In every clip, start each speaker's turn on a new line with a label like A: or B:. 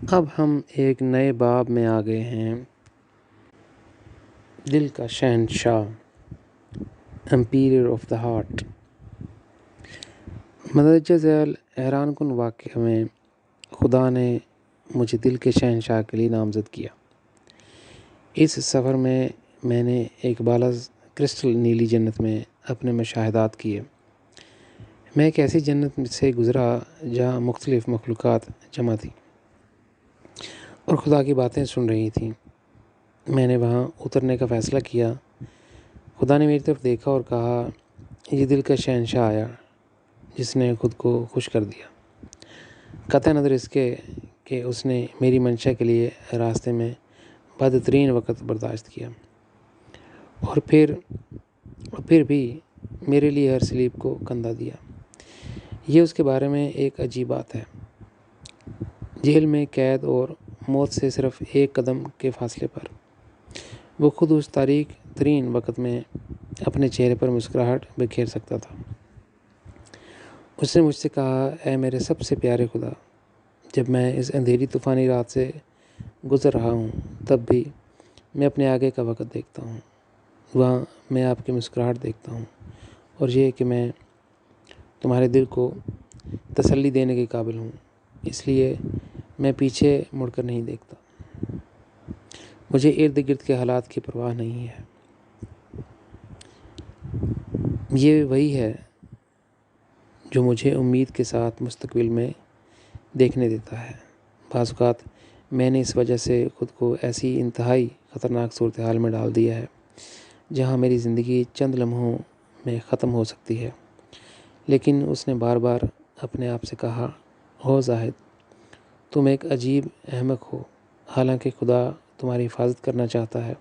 A: اب ہم ایک نئے باب میں آ گئے ہیں، دل کا شہنشاہ، امپیریئر آف دا ہارٹ۔ مندرجہ ذیل حیران کن واقعہ میں خدا نے مجھے دل کے شہنشاہ کے لیے نامزد کیا۔ اس سفر میں نے ایک بالا کرسٹل نیلی جنت میں اپنے مشاہدات کیے۔ میں ایک ایسی جنت سے گزرا جہاں مختلف مخلوقات جمع تھیں اور خدا کی باتیں سن رہی تھیں۔ میں نے وہاں اترنے کا فیصلہ کیا۔ خدا نے میری طرف دیکھا اور کہا، یہ دل کا شہنشاہ آیا جس نے خود کو خوش کر دیا، قطع نظر اس کے کہ اس نے میری منشا کے لیے راستے میں بدترین وقت برداشت کیا، اور پھر بھی میرے لیے ہر سلیب کو کندھا دیا۔ یہ اس کے بارے میں ایک عجیب بات ہے۔ جیل میں قید اور موت سے صرف ایک قدم کے فاصلے پر وہ خود اس تاریک ترین وقت میں اپنے چہرے پر مسکراہٹ بکھیر سکتا تھا۔ اس نے مجھ سے کہا، اے میرے سب سے پیارے خدا، جب میں اس اندھیری طوفانی رات سے گزر رہا ہوں تب بھی میں اپنے آگے کا وقت دیکھتا ہوں۔ وہاں میں آپ کی مسکراہٹ دیکھتا ہوں، اور یہ کہ میں تمہارے دل کو تسلی دینے کے قابل ہوں، اس لیے میں پیچھے مڑ کر نہیں دیکھتا۔ مجھے ارد گرد کے حالات کی پرواہ نہیں ہے۔ یہ وہی ہے جو مجھے امید کے ساتھ مستقبل میں دیکھنے دیتا ہے۔ بعض اوقات میں نے اس وجہ سے خود کو ایسی انتہائی خطرناک صورتحال میں ڈال دیا ہے جہاں میری زندگی چند لمحوں میں ختم ہو سکتی ہے، لیکن اس نے بار بار اپنے آپ سے کہا، او زاہد، تم ایک عجیب احمق ہو۔ حالانکہ خدا تمہاری حفاظت کرنا چاہتا ہے،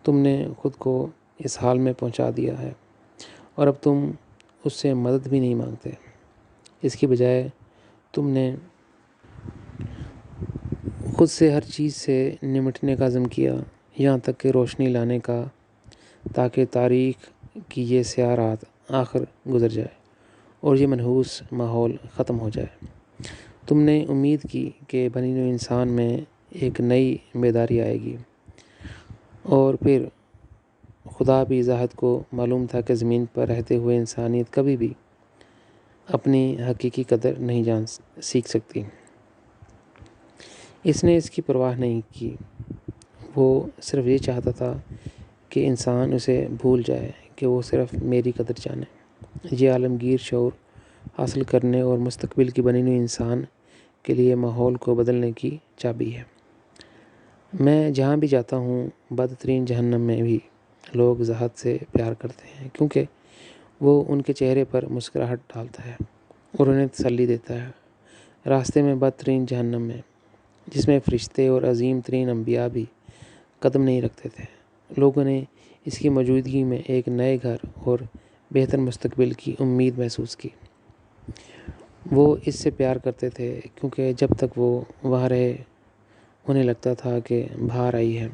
A: تم نے خود کو اس حال میں پہنچا دیا ہے، اور اب تم اس سے مدد بھی نہیں مانگتے۔ اس کی بجائے تم نے خود سے ہر چیز سے نمٹنے کا عزم کیا، یہاں تک کہ روشنی لانے کا، تاکہ تاریخ کی یہ سیاہ رات آخر گزر جائے اور یہ منحوس ماحول ختم ہو جائے۔ تم نے امید کی کہ بنی نوع انسان میں ایک نئی بیداری آئے گی، اور پھر خدا بھی زاہد کو معلوم تھا کہ زمین پر رہتے ہوئے انسانیت کبھی بھی اپنی حقیقی قدر نہیں سیکھ سکتی۔ اس نے اس کی پرواہ نہیں کی، وہ صرف یہ چاہتا تھا کہ انسان اسے بھول جائے، کہ وہ صرف میری قدر جانے۔ یہ عالمگیر شعور حاصل کرنے اور مستقبل کی بنی نوع انسان کے لیے ماحول کو بدلنے کی چابی ہے۔ میں جہاں بھی جاتا ہوں، بدترین جہنم میں بھی لوگ زاہد سے پیار کرتے ہیں، کیونکہ وہ ان کے چہرے پر مسکراہٹ ڈالتا ہے اور انہیں تسلی دیتا ہے۔ راستے میں بدترین جہنم میں، جس میں فرشتے اور عظیم ترین انبیاء بھی قدم نہیں رکھتے تھے، لوگوں نے اس کی موجودگی میں ایک نئے گھر اور بہتر مستقبل کی امید محسوس کی۔ وہ اس سے پیار کرتے تھے کیونکہ جب تک وہ وہاں رہے انہیں لگتا تھا کہ بہار آئی ہے۔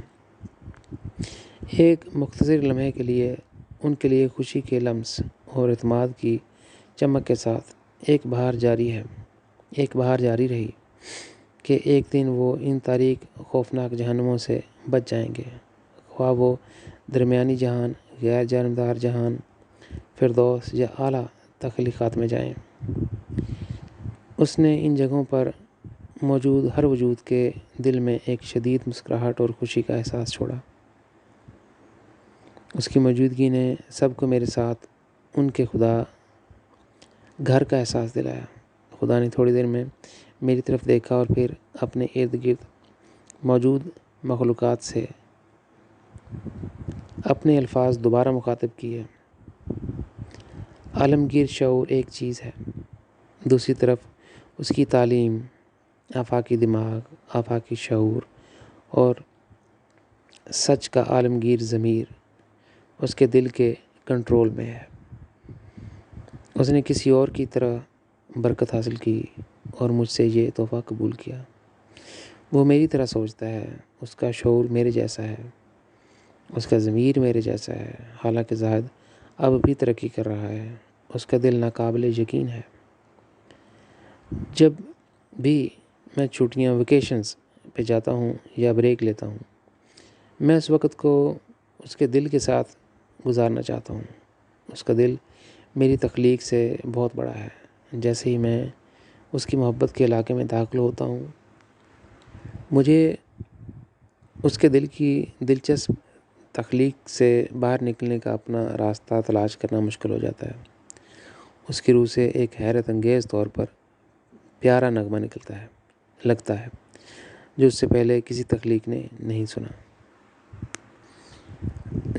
A: ایک مختصر لمحے کے لیے ان کے لیے خوشی کے لمس اور اعتماد کی چمک کے ساتھ ایک بہار جاری رہی کہ ایک دن وہ ان تاریک خوفناک جہنموں سے بچ جائیں گے، خواہ وہ درمیانی جہان، غیر جانبدار جہان، فردوس یا اعلیٰ تخلیقات میں جائیں۔ اس نے ان جگہوں پر موجود ہر وجود کے دل میں ایک شدید مسکراہٹ اور خوشی کا احساس چھوڑا۔ اس کی موجودگی نے سب کو میرے ساتھ ان کے خدا گھر کا احساس دلایا۔ خدا نے تھوڑی دیر میں میری طرف دیکھا اور پھر اپنے ارد گرد موجود مخلوقات سے اپنے الفاظ دوبارہ مخاطب کیے۔ عالمگیر شعور ایک چیز ہے، دوسری طرف اس کی تعلیم، آفاقی دماغ، آفاقی شعور اور سچ کا عالمگیر ضمیر اس کے دل کے کنٹرول میں ہے۔ اس نے کسی اور کی طرح برکت حاصل کی اور مجھ سے یہ تحفہ قبول کیا۔ وہ میری طرح سوچتا ہے، اس کا شعور میرے جیسا ہے، اس کا ضمیر میرے جیسا ہے۔ حالانکہ زاہد اب بھی ترقی کر رہا ہے، اس کا دل ناقابل یقین ہے۔ جب بھی میں چھٹیاں ویکیشنز پہ جاتا ہوں یا بریک لیتا ہوں، میں اس وقت کو اس کے دل کے ساتھ گزارنا چاہتا ہوں۔ اس کا دل میری تخلیق سے بہت بڑا ہے۔ جیسے ہی میں اس کی محبت کے علاقے میں داخل ہوتا ہوں، مجھے اس کے دل کی دلچسپ تخلیق سے باہر نکلنے کا اپنا راستہ تلاش کرنا مشکل ہو جاتا ہے۔ اس کی روح سے ایک حیرت انگیز طور پر پیارا نغمہ لگتا ہے جو اس سے پہلے کسی تخلیق نے نہیں سنا۔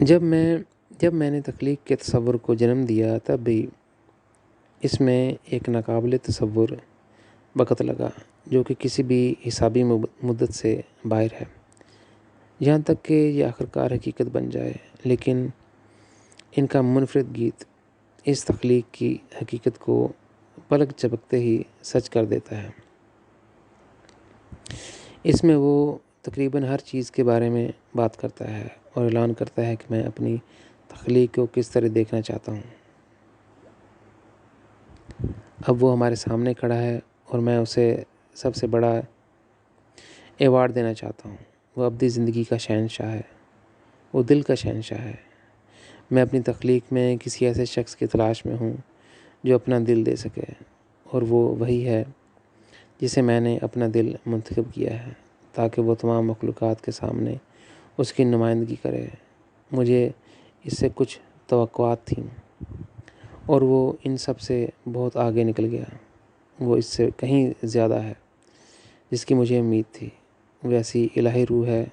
A: جب میں نے تخلیق کے تصور کو جنم دیا، تب بھی اس میں ایک ناقابل تصور وقت لگا جو کہ کسی بھی حسابی مدت سے باہر ہے، یہاں تک کہ یہ آخرکار حقیقت بن جائے۔ لیکن ان کا منفرد گیت اس تخلیق کی حقیقت کو پلک جھپکتے ہی سچ کر دیتا ہے۔ اس میں وہ تقریباً ہر چیز کے بارے میں بات کرتا ہے اور اعلان کرتا ہے کہ میں اپنی تخلیق کو کس طرح دیکھنا چاہتا ہوں۔ اب وہ ہمارے سامنے کھڑا ہے اور میں اسے سب سے بڑا ایوارڈ دینا چاہتا ہوں۔ وہ ابدی زندگی کا شہنشاہ ہے، وہ دل کا شہنشاہ ہے۔ میں اپنی تخلیق میں کسی ایسے شخص کی تلاش میں ہوں جو اپنا دل دے سکے، اور وہ وہی ہے جسے میں نے اپنا دل منتخب کیا ہے تاکہ وہ تمام مخلوقات کے سامنے اس کی نمائندگی کرے۔ مجھے اس سے کچھ توقعات تھیں اور وہ ان سب سے بہت آگے نکل گیا۔ وہ اس سے کہیں زیادہ ہے جس کی مجھے امید تھی۔ وہ ایسی الہی روح ہے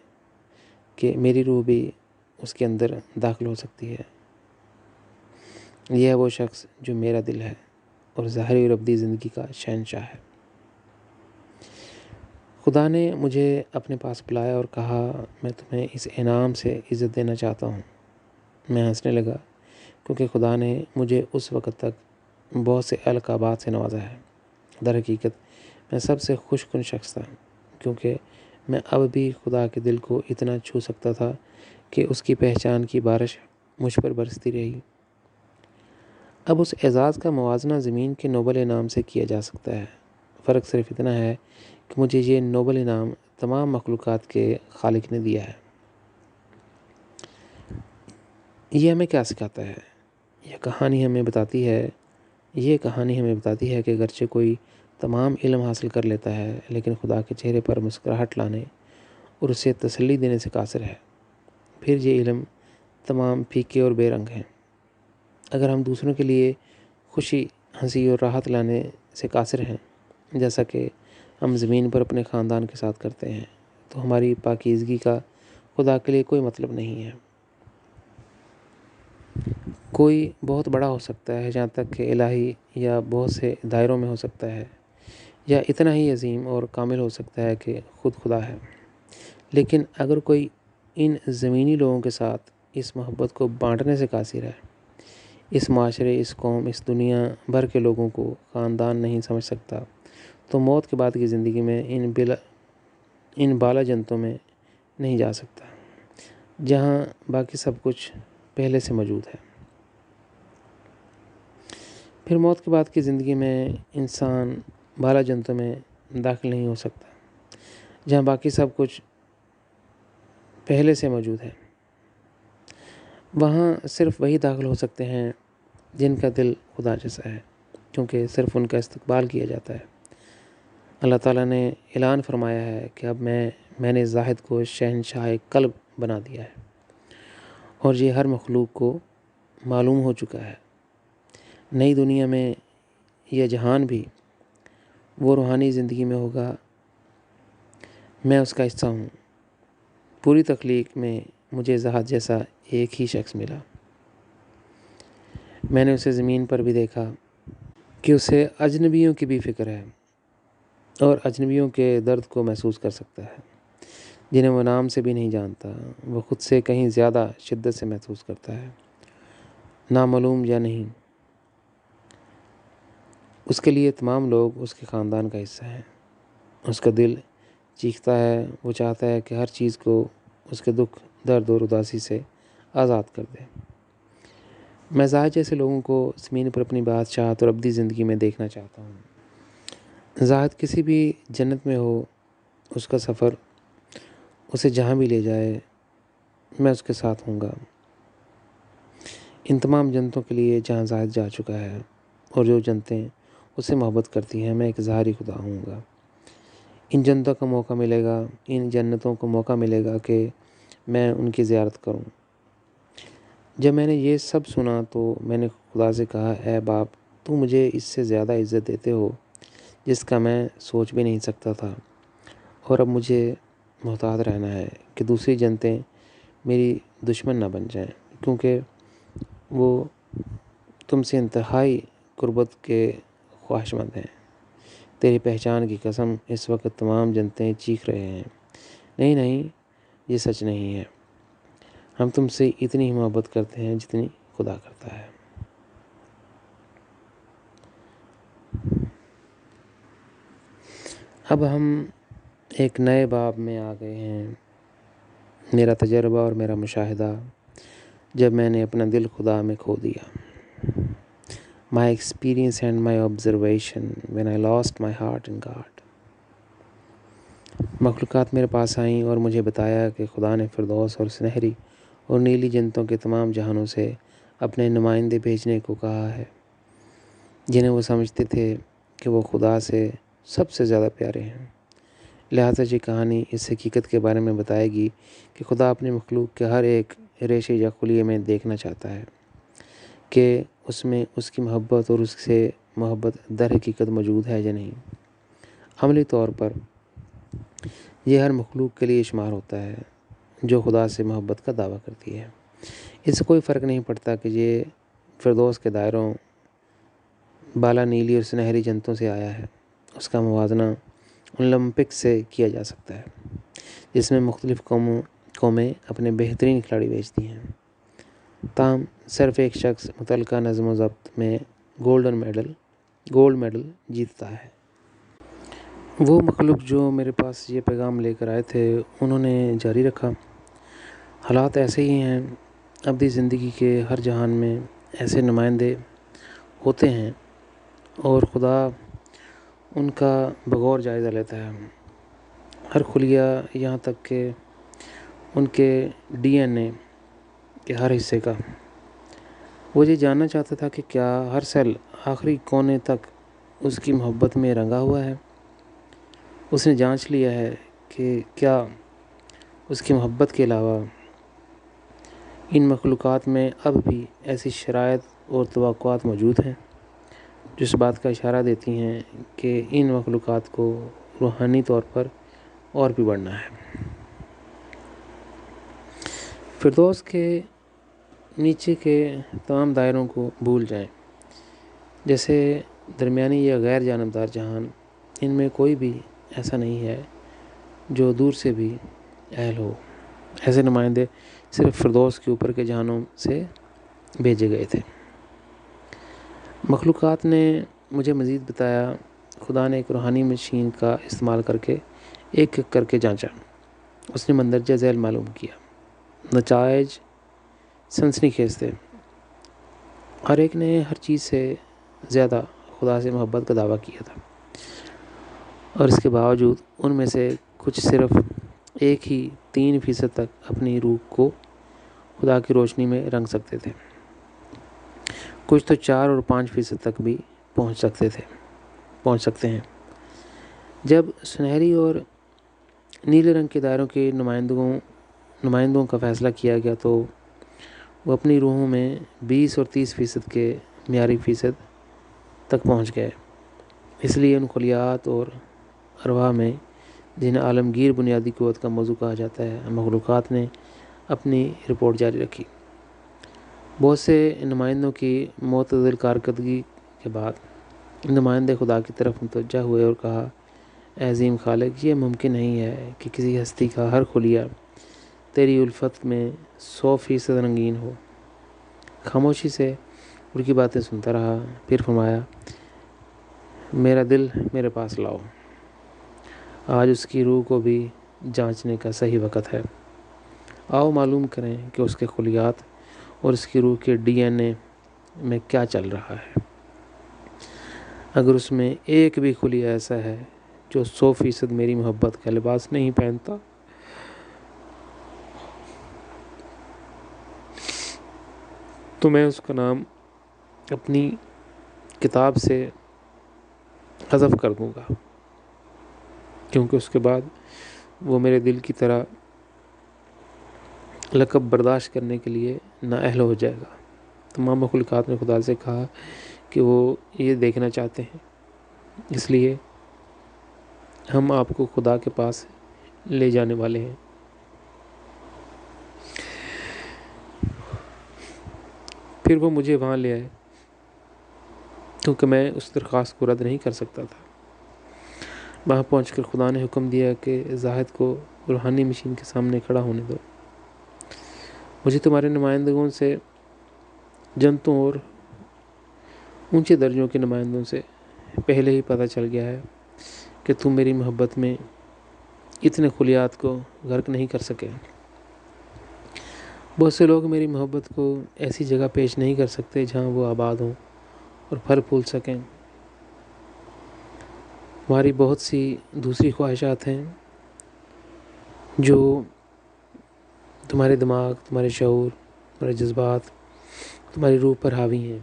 A: کہ میری روح بھی اس کے اندر داخل ہو سکتی ہے۔ یہ ہے وہ شخص جو میرا دل ہے اور ظاہری اور ابدی زندگی کا شہنشاہ ہے۔ خدا نے مجھے اپنے پاس بلایا اور کہا، میں تمہیں اس انعام سے عزت دینا چاہتا ہوں۔ میں ہنسنے لگا کیونکہ خدا نے مجھے اس وقت تک بہت سے القابات سے نوازا ہے۔ در حقیقت میں سب سے خوش کن شخص تھا، کیونکہ میں اب بھی خدا کے دل کو اتنا چھو سکتا تھا کہ اس کی پہچان کی بارش مجھ پر برستی رہی۔ اب اس اعزاز کا موازنہ زمین کے نوبل انعام سے کیا جا سکتا ہے۔ فرق صرف اتنا ہے کہ مجھے یہ نوبل انعام تمام مخلوقات کے خالق نے دیا ہے۔ یہ ہمیں کیا سکھاتا ہے؟ یہ کہانی ہمیں بتاتی ہے کہ اگرچہ کوئی تمام علم حاصل کر لیتا ہے لیکن خدا کے چہرے پر مسکراہٹ لانے اور اسے تسلی دینے سے قاصر ہے، پھر یہ علم تمام پھیکے اور بے رنگ ہیں۔ اگر ہم دوسروں کے لیے خوشی، ہنسی اور راحت لانے سے قاصر ہیں، جیسا کہ ہم زمین پر اپنے خاندان کے ساتھ کرتے ہیں، تو ہماری پاکیزگی کا خدا کے لیے کوئی مطلب نہیں ہے۔ کوئی بہت بڑا ہو سکتا ہے جہاں تک کہ الہی، یا بہت سے دائروں میں ہو سکتا ہے، یا اتنا ہی عظیم اور کامل ہو سکتا ہے کہ خود خدا ہے۔ لیکن اگر کوئی ان زمینی لوگوں کے ساتھ اس محبت کو بانٹنے سے قاصر ہے، اس معاشرے، اس قوم، اس دنیا بھر کے لوگوں کو خاندان نہیں سمجھ سکتا، تو موت کے بعد کی زندگی میں ان بالا جنتوں میں نہیں جا سکتا جہاں باقی سب کچھ پہلے سے موجود ہے۔ پھر موت کے بعد کی زندگی میں انسان بالا جنتوں میں داخل نہیں ہو سکتا جہاں باقی سب کچھ پہلے سے موجود ہے۔ وہاں صرف وہی داخل ہو سکتے ہیں جن کا دل خدا جیسا ہے، کیونکہ صرف ان کا استقبال کیا جاتا ہے۔ اللہ تعالیٰ نے اعلان فرمایا ہے کہ اب میں نے زاہد کو شہنشاہ قلب بنا دیا ہے، اور یہ ہر مخلوق کو معلوم ہو چکا ہے۔ نئی دنیا میں یہ جہان بھی وہ روحانی زندگی میں ہوگا، میں اس کا حصہ ہوں۔ پوری تخلیق میں مجھے زاہد جیسا ایک ہی شخص ملا۔ میں نے اسے زمین پر بھی دیکھا کہ اسے اجنبیوں کی بھی فکر ہے اور اجنبیوں کے درد کو محسوس کر سکتا ہے جنہیں وہ نام سے بھی نہیں جانتا۔ وہ خود سے کہیں زیادہ شدت سے محسوس کرتا ہے، نامعلوم یا نہیں۔ اس کے لیے تمام لوگ اس کے خاندان کا حصہ ہیں۔ اس کا دل چیختا ہے، وہ چاہتا ہے کہ ہر چیز کو اس کے دکھ، درد اور اداسی سے آزاد کر دے۔ میں زاہد جیسے لوگوں کو زمین پر اپنی بادشاہت اور ابدی زندگی میں دیکھنا چاہتا ہوں۔ زاہد کسی بھی جنت میں ہو، اس کا سفر اسے جہاں بھی لے جائے میں اس کے ساتھ ہوں گا۔ ان تمام جنتوں کے لیے جہاں زاہد جا چکا ہے اور جو جنتیں اس سے محبت کرتی ہیں، میں ایک ظاہری خدا ہوں گا۔ ان جنتوں کو موقع ملے گا، ان جنتوں کو موقع ملے گا کہ میں ان کی زیارت کروں۔ جب میں نے یہ سب سنا تو میں نے خدا سے کہا، اے باپ، تو مجھے اس سے زیادہ عزت دیتے ہو جس کا میں سوچ بھی نہیں سکتا تھا، اور اب مجھے محتاط رہنا ہے کہ دوسری جنتیں میری دشمن نہ بن جائیں، کیونکہ وہ تم سے انتہائی قربت کے خواہشمند ہیں۔ تیری پہچان کی قسم، اس وقت تمام جنتیں چیخ رہے ہیں، نہیں نہیں، یہ سچ نہیں ہے، ہم تم سے اتنی ہی محبت کرتے ہیں جتنی خدا کرتا ہے۔ اب ہم ایک نئے باب میں آ گئے ہیں۔ میرا تجربہ اور میرا مشاہدہ جب میں نے اپنا دل خدا میں کھو دیا۔ My experience and my observation when I lost my heart in God۔ مخلوقات میرے پاس آئیں اور مجھے بتایا کہ خدا نے فردوس اور سنہری اور نیلی جنتوں کے تمام جہانوں سے اپنے نمائندے بھیجنے کو کہا ہے، جنہیں وہ سمجھتے تھے کہ وہ خدا سے سب سے زیادہ پیارے ہیں۔ لہٰذا یہ کہانی اس حقیقت کے بارے میں بتائے گی کہ خدا اپنے مخلوق کے ہر ایک ریشے یا خلیے میں دیکھنا چاہتا ہے کہ اس میں اس کی محبت اور اس سے محبت در حقیقت موجود ہے یا نہیں۔ عملی طور پر یہ ہر مخلوق کے لیے شمار ہوتا ہے جو خدا سے محبت کا دعویٰ کرتی ہے۔ اس سے کوئی فرق نہیں پڑتا کہ یہ فردوس کے دائروں، بالا نیلی اور سنہری جنتوں سے آیا ہے۔ اس کا موازنہ اولمپکس سے کیا جا سکتا ہے، جس میں مختلف قومیں اپنے بہترین کھلاڑی بھیجتی ہیں، تاہم صرف ایک شخص متعلقہ نظم و ضبط میں گولڈ میڈل جیتتا ہے۔ وہ مخلوق جو میرے پاس یہ پیغام لے کر آئے تھے، انہوں نے جاری رکھا، حالات ایسے ہی ہیں، ابدی زندگی کے ہر جہان میں ایسے نمائندے ہوتے ہیں اور خدا ان کا بغور جائزہ لیتا ہے۔ ہر خلیہ، یہاں تک کہ ان کے ڈی این اے کے ہر حصے کا۔ وہ یہ جاننا چاہتا تھا کہ کیا ہر سیل آخری کونے تک اس کی محبت میں رنگا ہوا ہے۔ اس نے جانچ لیا ہے کہ کیا اس کی محبت کے علاوہ ان مخلوقات میں اب بھی ایسی شرائط اور توقعات موجود ہیں جو اس بات کا اشارہ دیتی ہیں کہ ان مخلوقات کو روحانی طور پر اور بھی بڑھنا ہے۔ فردوس کے نیچے کے تمام دائروں کو بھول جائیں، جیسے درمیانی یا غیر جانبدار جہان، ان میں کوئی بھی ایسا نہیں ہے جو دور سے بھی اہل ہو۔ ایسے نمائندے صرف فردوس کے اوپر کے جہانوں سے بھیجے گئے تھے۔ مخلوقات نے مجھے مزید بتایا، خدا نے ایک روحانی مشین کا استعمال کر کے ایک کر کے جانچا۔ اس نے مندرجہ ذیل معلوم کیا۔ نتائج سنسنی خیز تھے۔ ہر ایک نے ہر چیز سے زیادہ خدا سے محبت کا دعویٰ کیا تھا، اور اس کے باوجود ان میں سے کچھ صرف 1.3% تک اپنی روح کو خدا کی روشنی میں رنگ سکتے تھے۔ کچھ تو 4 اور 5% تک بھی پہنچ سکتے ہیں۔ جب سنہری اور نیلے رنگ کے دائروں کے نمائندوں کا فیصلہ کیا گیا تو وہ اپنی روحوں میں 20 اور 30% کے معیاری فیصد تک پہنچ گئے۔ اس لیے ان خلیات اور ارواح میں جنہیں عالمگیر بنیادی قوت کا موضوع کہا جاتا ہے، مخلوقات نے اپنی رپورٹ جاری رکھی۔ بہت سے نمائندوں کی معتدل کارکردگی کے بعد نمائندے خدا کی طرف متوجہ ہوئے اور کہا، اے عظیم خالق، یہ ممکن نہیں ہے کہ کسی ہستی کا ہر خلیہ تیری الفت میں 100% رنگین ہو۔ خاموشی سے ان کی باتیں سنتا رہا، پھر فرمایا، میرا دل میرے پاس لاؤ، آج اس کی روح کو بھی جانچنے کا صحیح وقت ہے۔ آؤ معلوم کریں کہ اس کے خلیات اور اس کی روح کے ڈی این اے میں کیا چل رہا ہے۔ اگر اس میں ایک بھی خلیہ ایسا ہے جو 100% میری محبت کا لباس نہیں پہنتا، تو میں اس کا نام اپنی کتاب سے حذف کر دوں گا، کیونکہ اس کے بعد وہ میرے دل کی طرح لقب برداشت کرنے کے لیے نااہل ہو جائے گا۔ تمام مخلوقات نے خدا سے کہا کہ وہ یہ دیکھنا چاہتے ہیں، اس لیے ہم آپ کو خدا کے پاس لے جانے والے ہیں۔ پھر وہ مجھے وہاں لے آئے، کیونکہ میں اس درخواست کو رد نہیں کر سکتا تھا۔ وہاں پہنچ کر خدا نے حکم دیا کہ زاہد کو روحانی مشین کے سامنے کھڑا ہونے دو۔ مجھے تمہارے نمائندگوں سے، جنتوں اور اونچے درجوں کے نمائندوں سے پہلے ہی پتہ چل گیا ہے کہ تم میری محبت میں اتنے خلیات کو غرق نہیں کر سکے۔ بہت سے لوگ میری محبت کو ایسی جگہ پیش نہیں کر سکتے جہاں وہ آباد ہوں اور پھل پھول سکیں۔ ہماری بہت سی دوسری خواہشات ہیں جو تمہارے دماغ، تمہارے شعور، تمہارے جذبات، تمہاری روح پر حاوی ہیں۔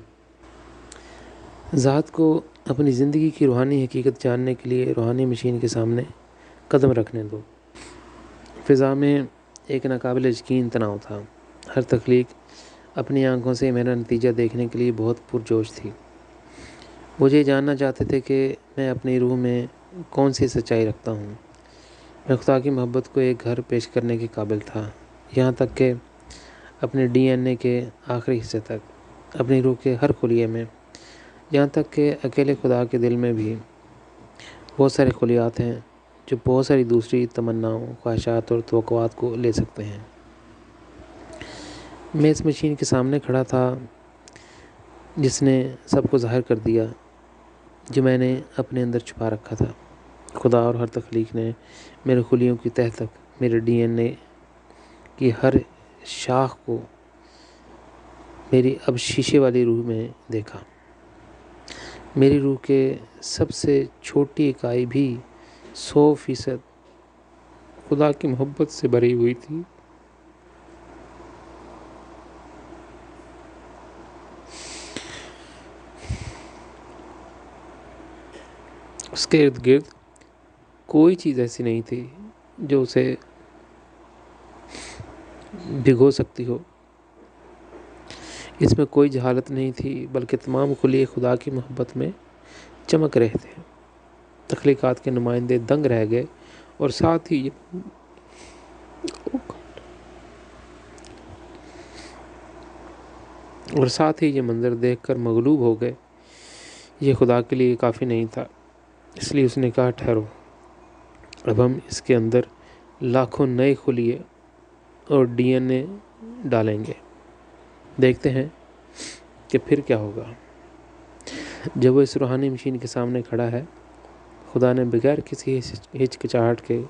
A: ذات کو اپنی زندگی کی روحانی حقیقت جاننے کے لیے روحانی مشین کے سامنے قدم رکھنے دو۔ فضا میں ایک ناقابل یقین تناؤ تھا۔ ہر تخلیق اپنی آنکھوں سے میرا نتیجہ دیکھنے کے لیے بہت پرجوش تھی۔ مجھے جاننا چاہتے تھے کہ میں اپنی روح میں کون سی سچائی رکھتا ہوں۔ میں خدا کی محبت کو ایک گھر پیش کرنے کے قابل تھا، یہاں تک کہ اپنے ڈی این اے کے آخری حصے تک، اپنی روح کے ہر خلیے میں، یہاں تک کہ اکیلے خدا کے دل میں بھی بہت سارے خلیات ہیں جو بہت ساری دوسری تمناؤں، خواہشات اور توقعات کو لے سکتے ہیں۔ میں اس مشین کے سامنے کھڑا تھا جس نے سب کو ظاہر کر دیا جو میں نے اپنے اندر چھپا رکھا تھا۔ خدا اور ہر تخلیق نے میرے خلیوں کی تہہ تک، میرے ڈی این اے کی ہر شاخ کو میری اب شیشے والی روح میں دیکھا۔ میری روح کے سب سے چھوٹی اکائی بھی 100% خدا کی محبت سے بھری ہوئی تھی۔ اس کے ارد گرد کوئی چیز ایسی نہیں تھی جو اسے بھگو سکتی ہو۔ اس میں کوئی جہالت نہیں تھی، بلکہ تمام خلیے خدا کی محبت میں چمک رہے تھے۔ تخلیقات کے نمائندے دنگ رہ گئے اور ساتھ ہی یہ منظر دیکھ کر مغلوب ہو گئے۔ یہ خدا کے لیے کافی نہیں تھا، اس لیے اس نے کہا، ٹھہرو، اب ہم اس کے اندر لاکھوں نئے خلیے اور ڈی این اے ڈالیں گے، دیکھتے ہیں کہ پھر کیا ہوگا۔ جب وہ اس روحانی مشین کے سامنے کھڑا ہے، خدا نے بغیر کسی ہچکچاہٹ کے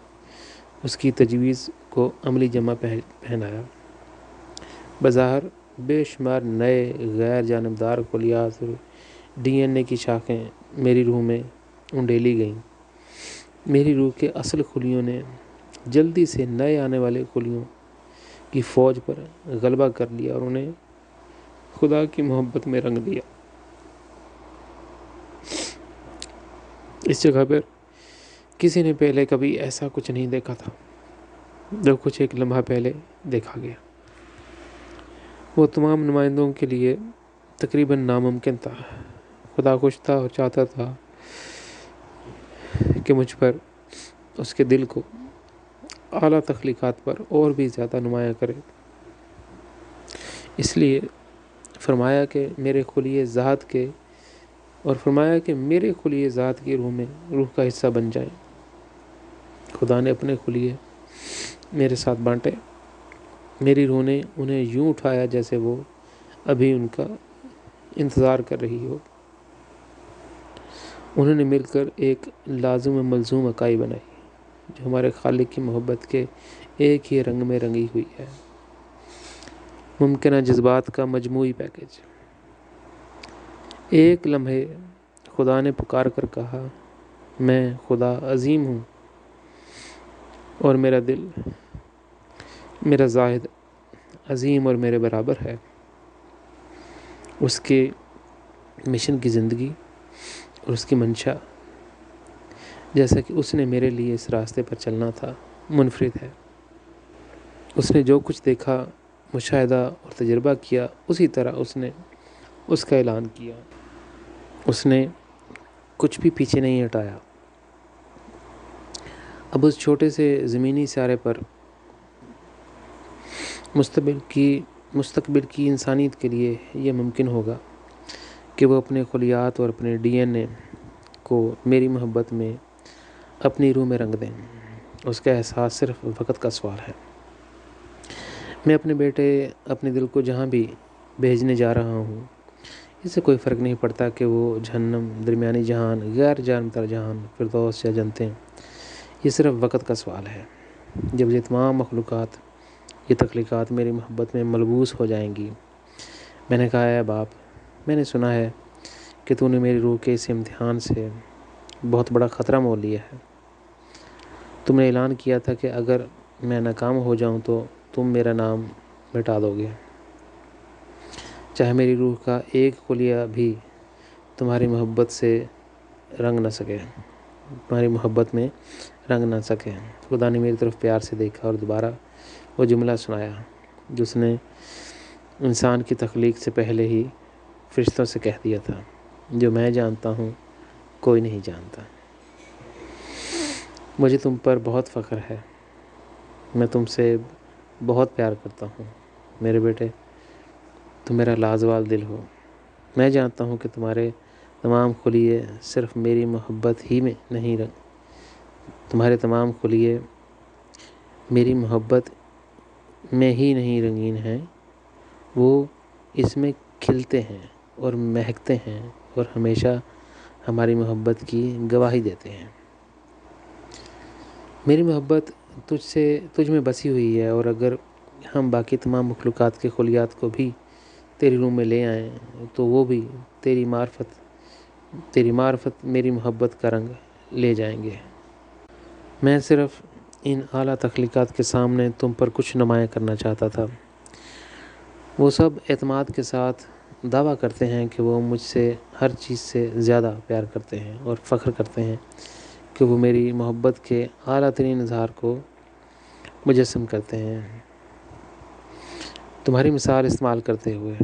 A: اس کی تجویز کو عملی جمع پہنایا۔ بظاہر بے شمار نئے غیر جانبدار خلیات اور ڈی این اے کی شاخیں میری روح میں انڈیلی گئیں۔ میری روح کے اصل خلیوں نے جلدی سے نئے آنے والے خلیوں کی فوج پر غلبہ کر لیا اور انہیں خدا کی محبت میں رنگ دیا۔ اس جگہ پر کسی نے پہلے کبھی ایسا کچھ نہیں دیکھا تھا جو کچھ ایک لمحہ پہلے دیکھا گیا۔ وہ تمام نمائندوں کے لیے تقریباً ناممکن تھا۔ خدا خوش تھا اور چاہتا تھا کہ مجھ پر، اس کے دل کو اعلیٰ تخلیقات پر اور بھی زیادہ نمایاں کرے۔ اس لیے فرمایا کہ میرے خلیے ذات کی روح کا حصہ بن جائیں۔ خدا نے اپنے خلیے میرے ساتھ بانٹے۔ میری روح نے انہیں یوں اٹھایا جیسے وہ ابھی ان کا انتظار کر رہی ہو۔ انہوں نے مل کر ایک لازم و ملزوم اکائی بنائی جو ہمارے خالق کی محبت کے ایک ہی رنگ میں رنگی ہوئی ہے۔ ممکنہ جذبات کا مجموعی پیکج۔ ایک لمحے خدا نے پکار کر کہا، میں خدا عظیم ہوں اور میرا دل، میرا زاہد عظیم اور میرے برابر ہے۔ اس کے مشن کی زندگی اور اس کی منشا، جیسا کہ اس نے میرے لیے اس راستے پر چلنا تھا، منفرد ہے۔ اس نے جو کچھ دیکھا، مشاہدہ اور تجربہ کیا، اسی طرح اس نے اس کا اعلان کیا۔ اس نے کچھ بھی پیچھے نہیں ہٹایا۔ اب اس چھوٹے سے زمینی سیارے پر مستقبل کی انسانیت کے لیے یہ ممکن ہوگا کہ وہ اپنے خلیات اور اپنے ڈی این اے کو میری محبت میں، اپنی روح میں رنگ دیں۔ اس کا احساس صرف وقت کا سوال ہے۔ میں اپنے بیٹے، اپنے دل کو جہاں بھی بھیجنے جا رہا ہوں، اس سے کوئی فرق نہیں پڑتا کہ وہ جہنم، درمیانی جہان، غیر جانبدار جہان، فردوس یا جنتیں، یہ صرف وقت کا سوال ہے۔ جب یہ تمام مخلوقات، یہ تخلیقات میری محبت میں ملبوس ہو جائیں گی۔ میں نے کہا، اے باپ، میں نے سنا ہے کہ تو نے میری روح کے اس امتحان سے بہت بڑا خطرہ مول لیا ہے۔ تم نے اعلان کیا تھا کہ اگر میں ناکام ہو جاؤں تو تم میرا نام مٹا دو گے، چاہے میری روح کا ایک خلیہ بھی تمہاری محبت سے رنگ نہ سکے، تمہاری محبت میں رنگ نہ سکے۔ خدا نے میری طرف پیار سے دیکھا اور دوبارہ وہ جملہ سنایا جو اس نے انسان کی تخلیق سے پہلے ہی فرشتوں سے کہہ دیا تھا، جو میں جانتا ہوں کوئی نہیں جانتا۔ مجھے تم پر بہت فخر ہے، میں تم سے بہت پیار کرتا ہوں میرے بیٹے، تم میرا لازوال دل ہو۔ میں جانتا ہوں کہ تمہارے تمام خلیے صرف میری محبت ہی میں نہیں تمہارے تمام خلیے میری محبت میں ہی نہیں رنگین ہیں، وہ اس میں کھلتے ہیں اور مہکتے ہیں اور ہمیشہ ہماری محبت کی گواہی دیتے ہیں۔ میری محبت تجھ میں بسی ہوئی ہے، اور اگر ہم باقی تمام مخلوقات کے خلیات کو بھی تیری روح میں لے آئیں تو وہ بھی تیری معرفت میری محبت کا رنگ لے جائیں گے۔ میں صرف ان اعلیٰ تخلیقات کے سامنے تم پر کچھ نمایاں کرنا چاہتا تھا۔ وہ سب اعتماد کے ساتھ دعویٰ کرتے ہیں کہ وہ مجھ سے ہر چیز سے زیادہ پیار کرتے ہیں اور فخر کرتے ہیں کہ وہ میری محبت کے اعلیٰ ترین اظہار کو مجسم کرتے ہیں۔ تمہاری مثال استعمال کرتے ہوئے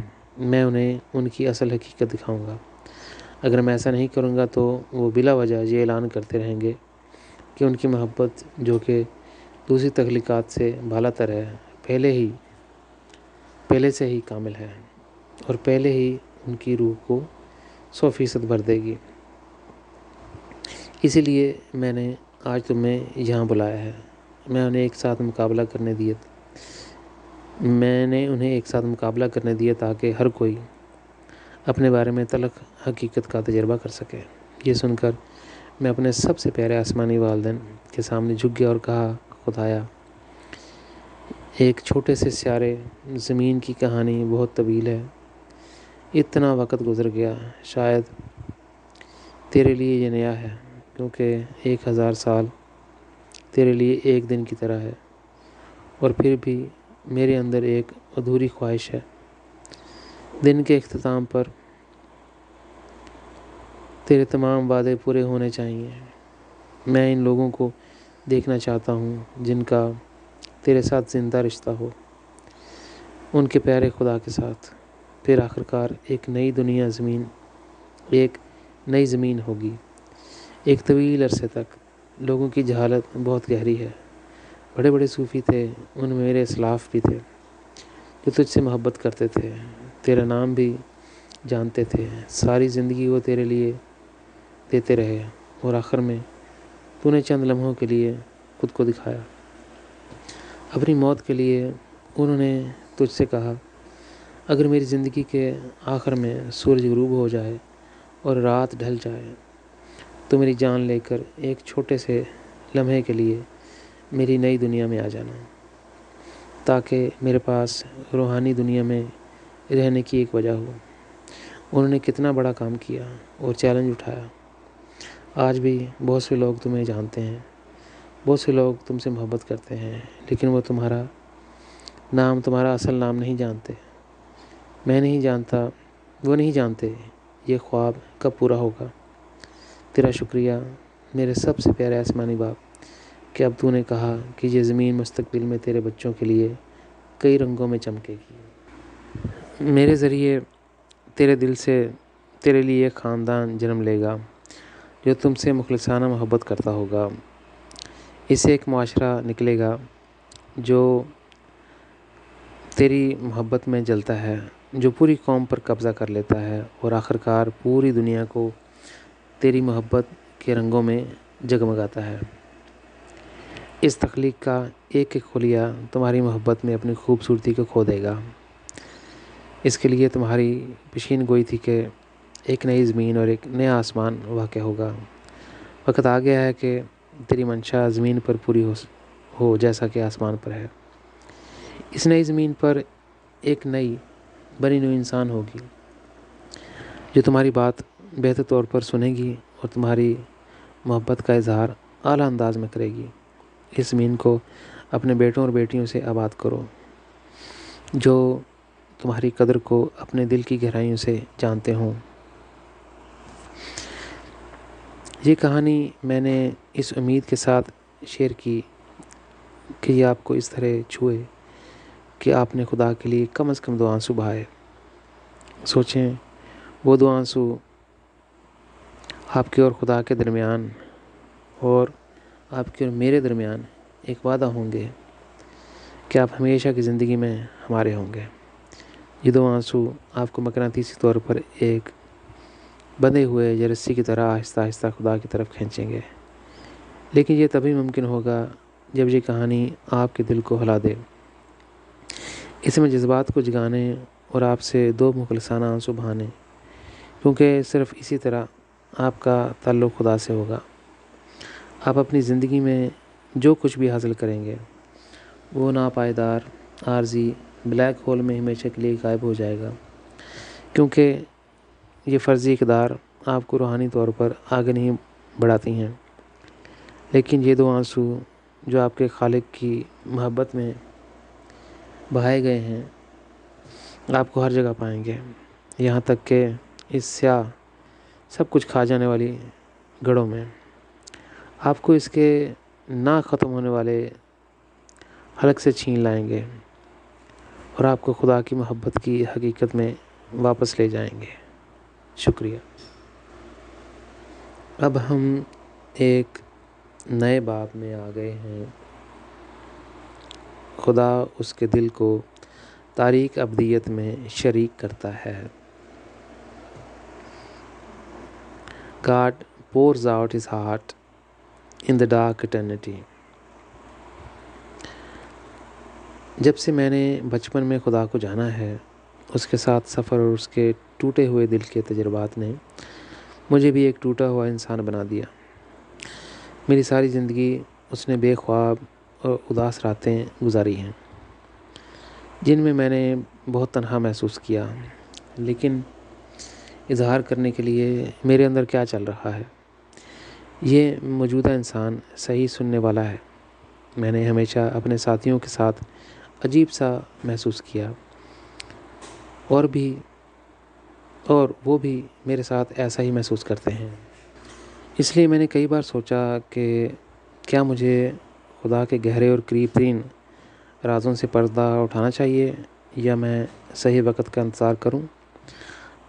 A: میں انہیں ان کی اصل حقیقت دکھاؤں گا۔ اگر میں ایسا نہیں کروں گا تو وہ بلا وجہ یہ اعلان کرتے رہیں گے کہ ان کی محبت، جو کہ دوسری تخلیقات سے بالا تر ہے، پہلے سے ہی کامل ہے اور پہلے ہی ان کی روح کو 100% بھر دے گی۔ اسی لیے میں نے آج تمہیں یہاں بلایا ہے۔ میں نے انہیں ایک ساتھ مقابلہ کرنے دیا تاکہ ہر کوئی اپنے بارے میں تلخ حقیقت کا تجربہ کر سکے۔ یہ سن کر میں اپنے سب سے پیارے آسمانی والدین کے سامنے جھک گیا اور کہا، خدایا، ایک چھوٹے سے سیارے زمین کی کہانی بہت طویل ہے۔ اتنا وقت گزر گیا، شاید تیرے لیے یہ نیا ہے، کیونکہ 1000 سال تیرے لیے ایک دن کی طرح ہے، اور پھر بھی میرے اندر ایک ادھوری خواہش ہے۔ دن کے اختتام پر تیرے تمام وعدے پورے ہونے چاہیے۔ میں ان لوگوں کو دیکھنا چاہتا ہوں جن کا تیرے ساتھ زندہ رشتہ ہو، ان کے پیارے خدا کے ساتھ۔ پھر آخرکار ایک نئی زمین ہوگی۔ ایک طویل عرصے تک لوگوں کی جہالت بہت گہری ہے۔ بڑے بڑے صوفی تھے، ان میں میرے اسلاف بھی تھے جو تجھ سے محبت کرتے تھے، تیرا نام بھی جانتے تھے۔ ساری زندگی وہ تیرے لیے دیتے رہے، اور آخر میں تو نے چند لمحوں کے لیے خود کو دکھایا۔ اپنی موت کے لیے انہوں نے تجھ سے کہا، اگر میری زندگی کے آخر میں سورج غروب ہو جائے اور رات ڈھل جائے تو میری جان لے کر ایک چھوٹے سے لمحے کے لیے میری نئی دنیا میں آ جانا، تاکہ میرے پاس روحانی دنیا میں رہنے کی ایک وجہ ہو۔ انہوں نے کتنا بڑا کام کیا اور چیلنج اٹھایا۔ آج بھی بہت سے لوگ تمہیں جانتے ہیں، بہت سے لوگ تم سے محبت کرتے ہیں، لیکن وہ تمہارا نام، تمہارا اصل نام نہیں جانتے۔ میں نہیں جانتا، وہ نہیں جانتے یہ خواب کب پورا ہوگا۔ تیرا شکریہ میرے سب سے پیارے آسمانی باپ کہ اب تو نے کہا کہ یہ زمین مستقبل میں تیرے بچوں کے لیے کئی رنگوں میں چمکے گی۔ میرے ذریعے تیرے دل سے تیرے لیے ایک خاندان جنم لے گا جو تم سے مخلصانہ محبت کرتا ہوگا۔ اسے ایک معاشرہ نکلے گا جو تیری محبت میں جلتا ہے، جو پوری قوم پر قبضہ کر لیتا ہے اور آخرکار پوری دنیا کو تیری محبت کے رنگوں میں جگمگاتا ہے۔ اس تخلیق کا ایک ایک خلیہ تمہاری محبت میں اپنی خوبصورتی کو کھو دے گا۔ اس کے لیے تمہاری پیشین گوئی تھی کہ ایک نئی زمین اور ایک نیا آسمان واقع ہوگا۔ وقت آ گیا ہے کہ تیری منشا زمین پر پوری ہو جیسا کہ آسمان پر ہے۔ اس نئی زمین پر ایک نئی بنی نوع انسان ہوگی جو تمہاری بات بہتر طور پر سنے گی اور تمہاری محبت کا اظہار اعلیٰ انداز میں کرے گی۔ اس زمین کو اپنے بیٹوں اور بیٹیوں سے آباد کرو جو تمہاری قدر کو اپنے دل کی گہرائیوں سے جانتے ہوں۔ یہ کہانی میں نے اس امید کے ساتھ شیئر کی کہ یہ آپ کو اس طرح چھوئے کہ آپ نے خدا کے لیے کم از کم 2 آنسو بہائے۔ سوچیں وہ 2 آنسو آپ کے اور خدا کے درمیان اور آپ کے اور میرے درمیان ایک وعدہ ہوں گے کہ آپ ہمیشہ کی زندگی میں ہمارے ہوں گے۔ یہ 2 آنسو آپ کو مقناطیسی طور پر ایک بندھے ہوئے یا رسی کی طرح آہستہ آہستہ خدا کی طرف کھینچیں گے، لیکن یہ تبھی ممکن ہوگا جب یہ کہانی آپ کے دل کو ہلا دے۔ اس میں جذبات کو جگانے اور آپ سے 2 مخلصانہ آنسو بہانے، کیونکہ صرف اسی طرح آپ کا تعلق خدا سے ہوگا۔ آپ اپنی زندگی میں جو کچھ بھی حاصل کریں گے وہ ناپائیدار، عارضی بلیک ہول میں ہمیشہ کے لیے غائب ہو جائے گا، کیونکہ یہ فرضی اقدار آپ کو روحانی طور پر آگے نہیں بڑھاتی ہیں، لیکن یہ 2 آنسو جو آپ کے خالق کی محبت میں بہائے گئے ہیں آپ کو ہر جگہ پائیں گے، یہاں تک کہ اس سیاہ سب کچھ کھا جانے والی گڑھوں میں۔ آپ کو اس کے نہ ختم ہونے والے حلق سے چھین لائیں گے اور آپ کو خدا کی محبت کی حقیقت میں واپس لے جائیں گے۔ شکریہ۔ اب ہم ایک نئے باب میں آ گئے ہیں۔ خدا اس کے دل کو تاریک ابدیت میں شریک کرتا ہے۔ God pours out his heart in the dark eternity۔ جب سے میں نے بچپن میں خدا کو جانا ہے، اس کے ساتھ سفر اور اس کے ٹوٹے ہوئے دل کے تجربات نے مجھے بھی ایک ٹوٹا ہوا انسان بنا دیا۔ میری ساری زندگی اس نے بے خواب اور اداس راتیں گزاری ہیں جن میں میں نے بہت تنہا محسوس کیا، لیکن اظہار کرنے کے لیے میرے اندر کیا چل رہا ہے یہ موجودہ انسان صحیح سننے والا ہے۔ میں نے ہمیشہ اپنے ساتھیوں کے ساتھ عجیب سا محسوس کیا اور وہ بھی میرے ساتھ ایسا ہی محسوس کرتے ہیں۔ اس لیے میں نے کئی بار سوچا کہ کیا مجھے خدا کے گہرے اور قریب ترین رازوں سے پردہ اٹھانا چاہیے یا میں صحیح وقت کا انتظار کروں۔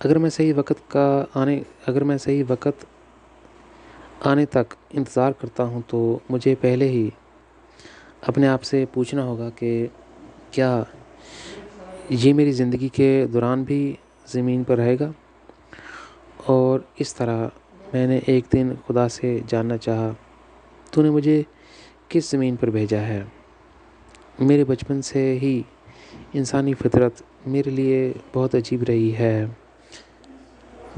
A: اگر میں صحیح وقت آنے تک انتظار کرتا ہوں تو مجھے پہلے ہی اپنے آپ سے پوچھنا ہوگا کہ کیا یہ میری زندگی کے دوران بھی زمین پر رہے گا۔ اور اس طرح میں نے ایک دن خدا سے جاننا چاہا، تو نے مجھے کس زمین پر بھیجا ہے۔ میرے بچپن سے ہی انسانی فطرت میرے لیے بہت عجیب رہی ہے۔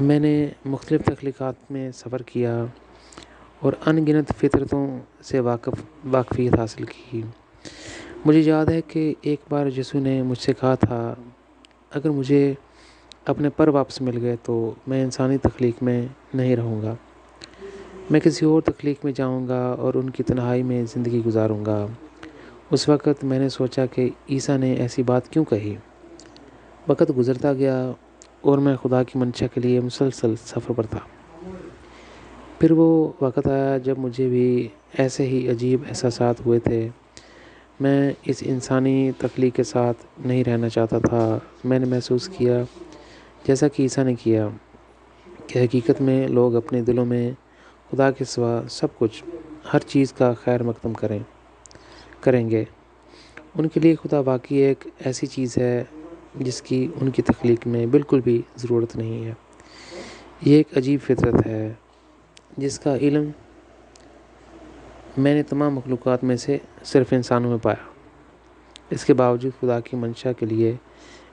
A: میں نے مختلف تخلیقات میں سفر کیا اور ان گنت فطرتوں سے واقفیت حاصل کی۔ مجھے یاد ہے کہ ایک بار یسوع نے مجھ سے کہا تھا، اگر مجھے اپنے پر واپس مل گئے تو میں انسانی تخلیق میں نہیں رہوں گا، میں کسی اور تخلیق میں جاؤں گا اور ان کی تنہائی میں زندگی گزاروں گا۔ اس وقت میں نے سوچا کہ عیسیٰ نے ایسی بات کیوں کہی۔ وقت گزرتا گیا اور میں خدا کی منشا کے لیے مسلسل سفر پر تھا۔ پھر وہ وقت آیا جب مجھے بھی ایسے ہی عجیب احساسات ہوئے تھے۔ میں اس انسانی تخلیق کے ساتھ نہیں رہنا چاہتا تھا۔ میں نے محسوس کیا، جیسا کہ عیسیٰ نے کیا، کہ حقیقت میں لوگ اپنے دلوں میں خدا کے سوا سب کچھ، ہر چیز کا خیر مقدم کریں گے۔ ان کے لیے خدا واقعی ایک ایسی چیز ہے جس کی ان کی تخلیق میں بالکل بھی ضرورت نہیں ہے۔ یہ ایک عجیب فطرت ہے جس کا علم میں نے تمام مخلوقات میں سے صرف انسانوں میں پایا۔ اس کے باوجود خدا کی منشا کے لیے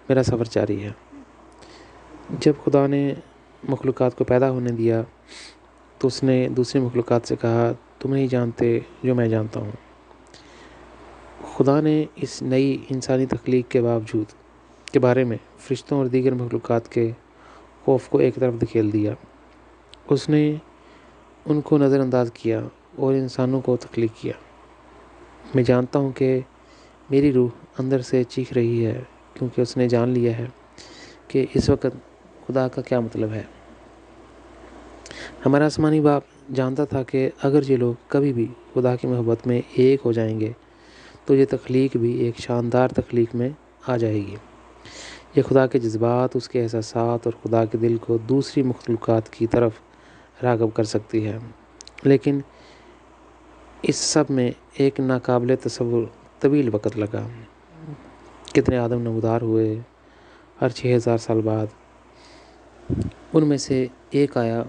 A: میرا سفر جاری ہے۔ جب خدا نے مخلوقات کو پیدا ہونے دیا تو اس نے دوسری مخلوقات سے کہا، تم نہیں جانتے جو میں جانتا ہوں۔ خدا نے اس نئی انسانی تخلیق کے بارے میں فرشتوں اور دیگر مخلوقات کے خوف کو ایک طرف دھکیل دیا۔ اس نے ان کو نظر انداز کیا اور انسانوں کو تخلیق کیا۔ میں جانتا ہوں کہ میری روح اندر سے چیخ رہی ہے، کیونکہ اس نے جان لیا ہے کہ اس وقت خدا کا کیا مطلب ہے۔ ہمارا آسمانی باپ جانتا تھا کہ اگر یہ لوگ کبھی بھی خدا کی محبت میں ایک ہو جائیں گے تو یہ تخلیق بھی ایک شاندار تخلیق میں آ جائے گی۔ یہ خدا کے جذبات، اس کے احساسات اور خدا کے دل کو دوسری مخلوقات کی طرف راغب کر سکتی ہے۔ لیکن اس سب میں ایک ناقابل تصور طویل وقت لگا۔ کتنے آدم نمودار ہوئے ہر 6000 سال بعد۔ ان میں سے ایک آیا،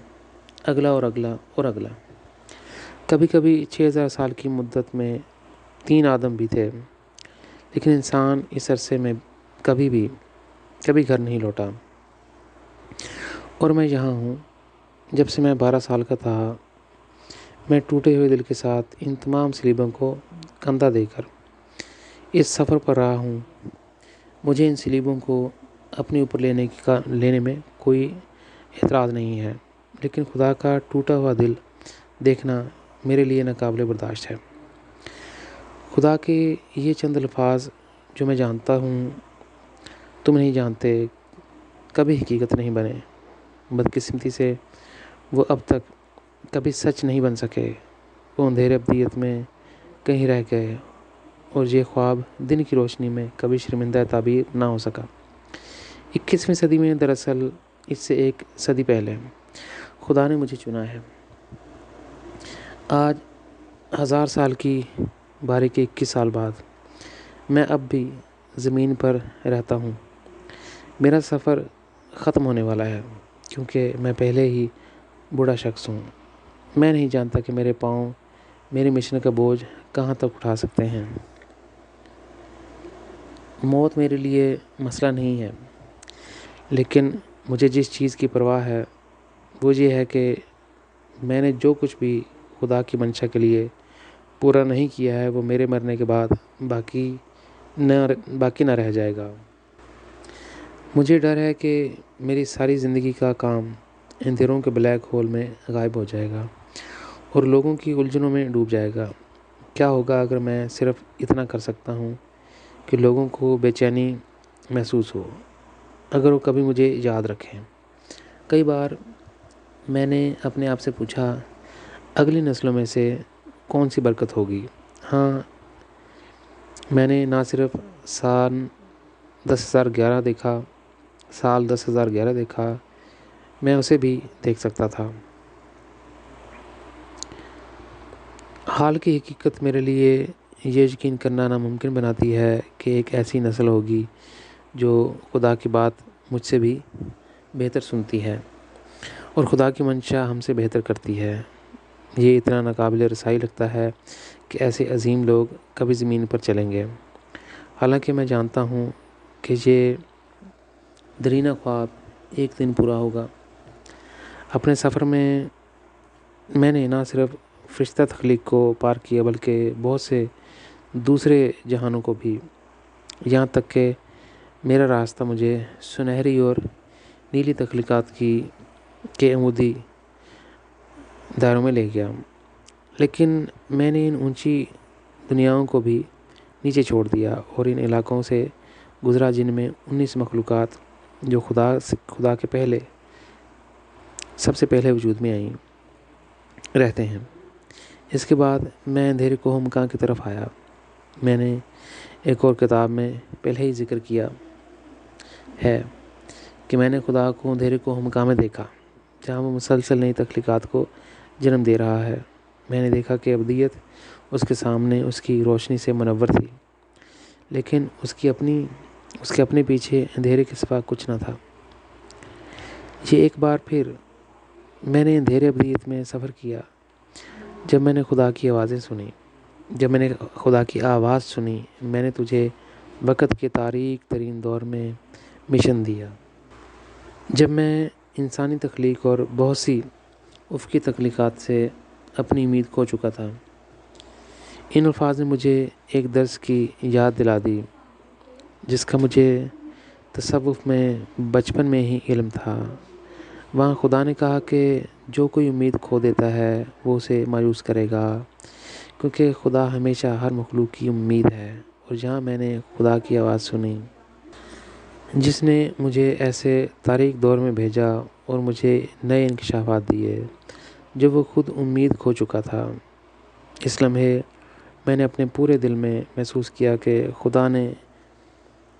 A: اگلا اور اگلا اور اگلا۔ کبھی کبھی 6000 سال کی مدت میں 3 آدم بھی تھے، لیکن انسان اس عرصے میں کبھی گھر نہیں لوٹا۔ اور میں یہاں ہوں۔ جب سے میں 12 سال کا تھا، میں ٹوٹے ہوئے دل کے ساتھ ان تمام سلیبوں کو کندھا دے کر اس سفر پر رہا ہوں۔ مجھے ان سلیبوں کو اپنے اوپر لینے میں کوئی اعتراض نہیں ہے، لیکن خدا کا ٹوٹا ہوا دل دیکھنا میرے لیے ناقابل برداشت ہے۔ خدا کے یہ چند الفاظ جو میں جانتا ہوں تم نہیں جانتے، کبھی حقیقت نہیں بنے۔ بدقسمتی سے وہ اب تک کبھی سچ نہیں بن سکے۔ وہ اندھیرے ابدیت میں کہیں رہ گئے اور یہ خواب دن کی روشنی میں کبھی شرمندہ تعبیر نہ ہو سکا۔ 21ویں صدی میں، دراصل اس سے ایک صدی پہلے، خدا نے مجھے چنا ہے۔ آج 1000 سال کی باری کے 21 سال بعد میں اب بھی زمین پر رہتا ہوں۔ میرا سفر ختم ہونے والا ہے، کیونکہ میں پہلے ہی بوڑھا شخص ہوں۔ میں نہیں جانتا کہ میرے پاؤں میری مشن کا بوجھ کہاں تک اٹھا سکتے ہیں۔ موت میرے لیے مسئلہ نہیں ہے، لیکن مجھے جس چیز کی پرواہ ہے وہ یہ ہے کہ میں نے جو کچھ بھی خدا کی منشا کے لیے پورا نہیں کیا ہے وہ میرے مرنے کے بعد باقی نہ رہ جائے گا۔ مجھے ڈر ہے کہ میری ساری زندگی کا کام اندھیروں کے بلیک ہول میں غائب ہو جائے گا اور لوگوں کی الجھنوں میں ڈوب جائے گا۔ کیا ہوگا اگر میں صرف اتنا کر سکتا ہوں کہ لوگوں کو بے چینی محسوس ہو، اگر وہ کبھی مجھے یاد رکھیں۔ کئی بار میں نے اپنے آپ سے پوچھا، اگلی نسلوں میں سے کون سی برکت ہوگی؟ ہاں، میں نے نہ صرف سال 10,011 دیکھا، میں اسے بھی دیکھ سکتا تھا۔ حال کی حقیقت میرے لیے یہ یقین کرنا ناممکن بناتی ہے کہ ایک ایسی نسل ہوگی جو خدا کی بات مجھ سے بھی بہتر سنتی ہے اور خدا کی منشا ہم سے بہتر کرتی ہے۔ یہ اتنا ناقابل رسائی لگتا ہے کہ ایسے عظیم لوگ کبھی زمین پر چلیں گے۔ حالانکہ میں جانتا ہوں کہ یہ دیرینہ خواب ایک دن پورا ہوگا۔ اپنے سفر میں میں نے نہ صرف فرشتہ تخلیق کو پار کیا بلکہ بہت سے دوسرے جہانوں کو بھی، یہاں تک کہ میرا راستہ مجھے سنہری اور نیلی تخلیقات کے عمودی دائروں میں لے گیا، لیکن میں نے ان اونچی دنیاؤں کو بھی نیچے چھوڑ دیا اور ان علاقوں سے گزرا جن میں 19 مخلوقات جو خدا کے سب سے پہلے وجود میں آئیں رہتے ہیں۔ اس کے بعد میں اندھیرے کوہ مکاں کی طرف آیا۔ میں نے ایک اور کتاب میں پہلے ہی ذکر کیا ہے کہ میں نے خدا کو اندھیرے کوہ مکاں میں دیکھا، جہاں وہ مسلسل نئی تخلیقات کو جنم دے رہا ہے۔ میں نے دیکھا کہ ابدیت اس کے سامنے اس کی روشنی سے منور تھی، لیکن اس کے اپنے پیچھے اندھیرے کے سوا کچھ نہ تھا۔ یہ ایک بار پھر میں نے اندھیرے ابدیت میں سفر کیا جب میں نے خدا کی آوازیں سنی۔ جب میں نے خدا کی آواز سنی، میں نے تجھے وقت کے تاریک ترین دور میں مشن دیا، جب میں انسانی تخلیق اور بہت سی افقی تخلیقات سے اپنی امید کھو چکا تھا۔ ان الفاظ نے مجھے ایک درس کی یاد دلا دی جس کا مجھے تصوف میں بچپن میں ہی علم تھا۔ وہاں خدا نے کہا کہ جو کوئی امید کھو دیتا ہے وہ اسے مایوس کرے گا، کیونکہ خدا ہمیشہ ہر مخلوق کی امید ہے۔ اور جہاں میں نے خدا کی آواز سنی جس نے مجھے ایسے تاریک دور میں بھیجا اور مجھے نئے انکشافات دیے جب وہ خود امید کھو چکا تھا، اس لمحے میں نے اپنے پورے دل میں محسوس کیا کہ خدا نے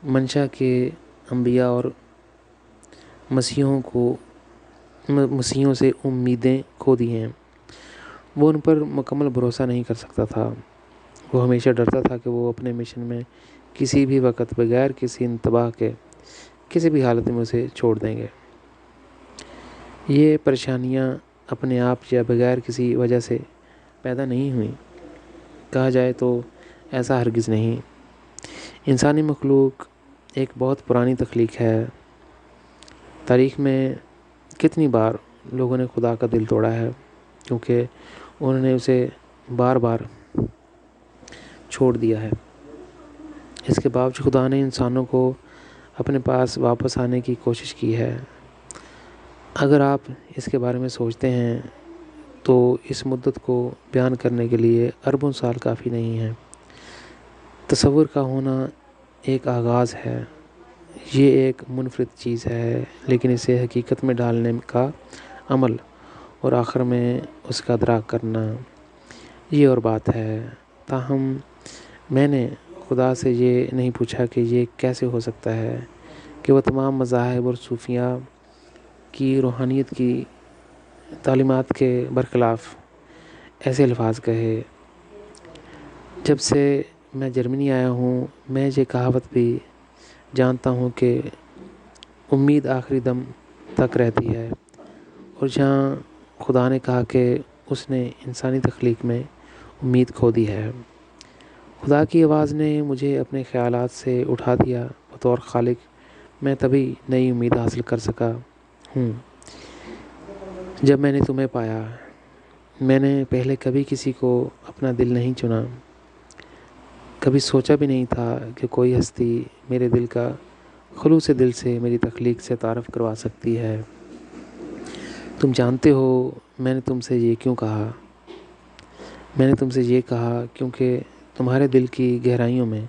A: منشا کے انبیاء اور مسیحوں سے امیدیں کھو دی ہیں۔ وہ ان پر مکمل بھروسہ نہیں کر سکتا تھا۔ وہ ہمیشہ ڈرتا تھا کہ وہ اپنے مشن میں کسی بھی وقت بغیر کسی انتباہ کے کسی بھی حالت میں اسے چھوڑ دیں گے۔ یہ پریشانیاں اپنے آپ یا بغیر کسی وجہ سے پیدا نہیں ہوئیں۔ کہا جائے تو ایسا ہرگز نہیں۔ انسانی مخلوق ایک بہت پرانی تخلیق ہے۔ تاریخ میں کتنی بار لوگوں نے خدا کا دل توڑا ہے کیونکہ انہوں نے اسے بار بار چھوڑ دیا ہے۔ اس کے باوجود خدا نے انسانوں کو اپنے پاس واپس آنے کی کوشش کی ہے۔ اگر آپ اس کے بارے میں سوچتے ہیں تو اس مدت کو بیان کرنے کے لیے اربوں سال کافی نہیں ہیں۔ تصور کا ہونا ایک آغاز ہے، یہ ایک منفرد چیز ہے، لیکن اسے حقیقت میں ڈھالنے کا عمل اور آخر میں اس کا ادراک کرنا یہ اور بات ہے۔ تاہم میں نے خدا سے یہ نہیں پوچھا کہ یہ کیسے ہو سکتا ہے کہ وہ تمام مذاہب اور صوفیاء کی روحانیت کی تعلیمات کے برخلاف ایسے الفاظ کہے۔ جب سے میں جرمنی آیا ہوں میں یہ کہاوت بھی جانتا ہوں کہ امید آخری دم تک رہتی ہے، اور جہاں خدا نے کہا کہ اس نے انسانی تخلیق میں امید کھو دی ہے، خدا کی آواز نے مجھے اپنے خیالات سے اٹھا دیا۔ بطور خالق میں تبھی نئی امید حاصل کر سکا ہوں جب میں نے تمہیں پایا۔ میں نے پہلے کبھی کسی کو اپنا دل نہیں چنا، کبھی سوچا بھی نہیں تھا کہ کوئی ہستی میرے دل کا خلوص دل سے میری تخلیق سے تعارف کروا سکتی ہے۔ تم جانتے ہو میں نے تم سے یہ کیوں کہا؟ میں نے تم سے یہ کہا کیونکہ تمہارے دل کی گہرائیوں میں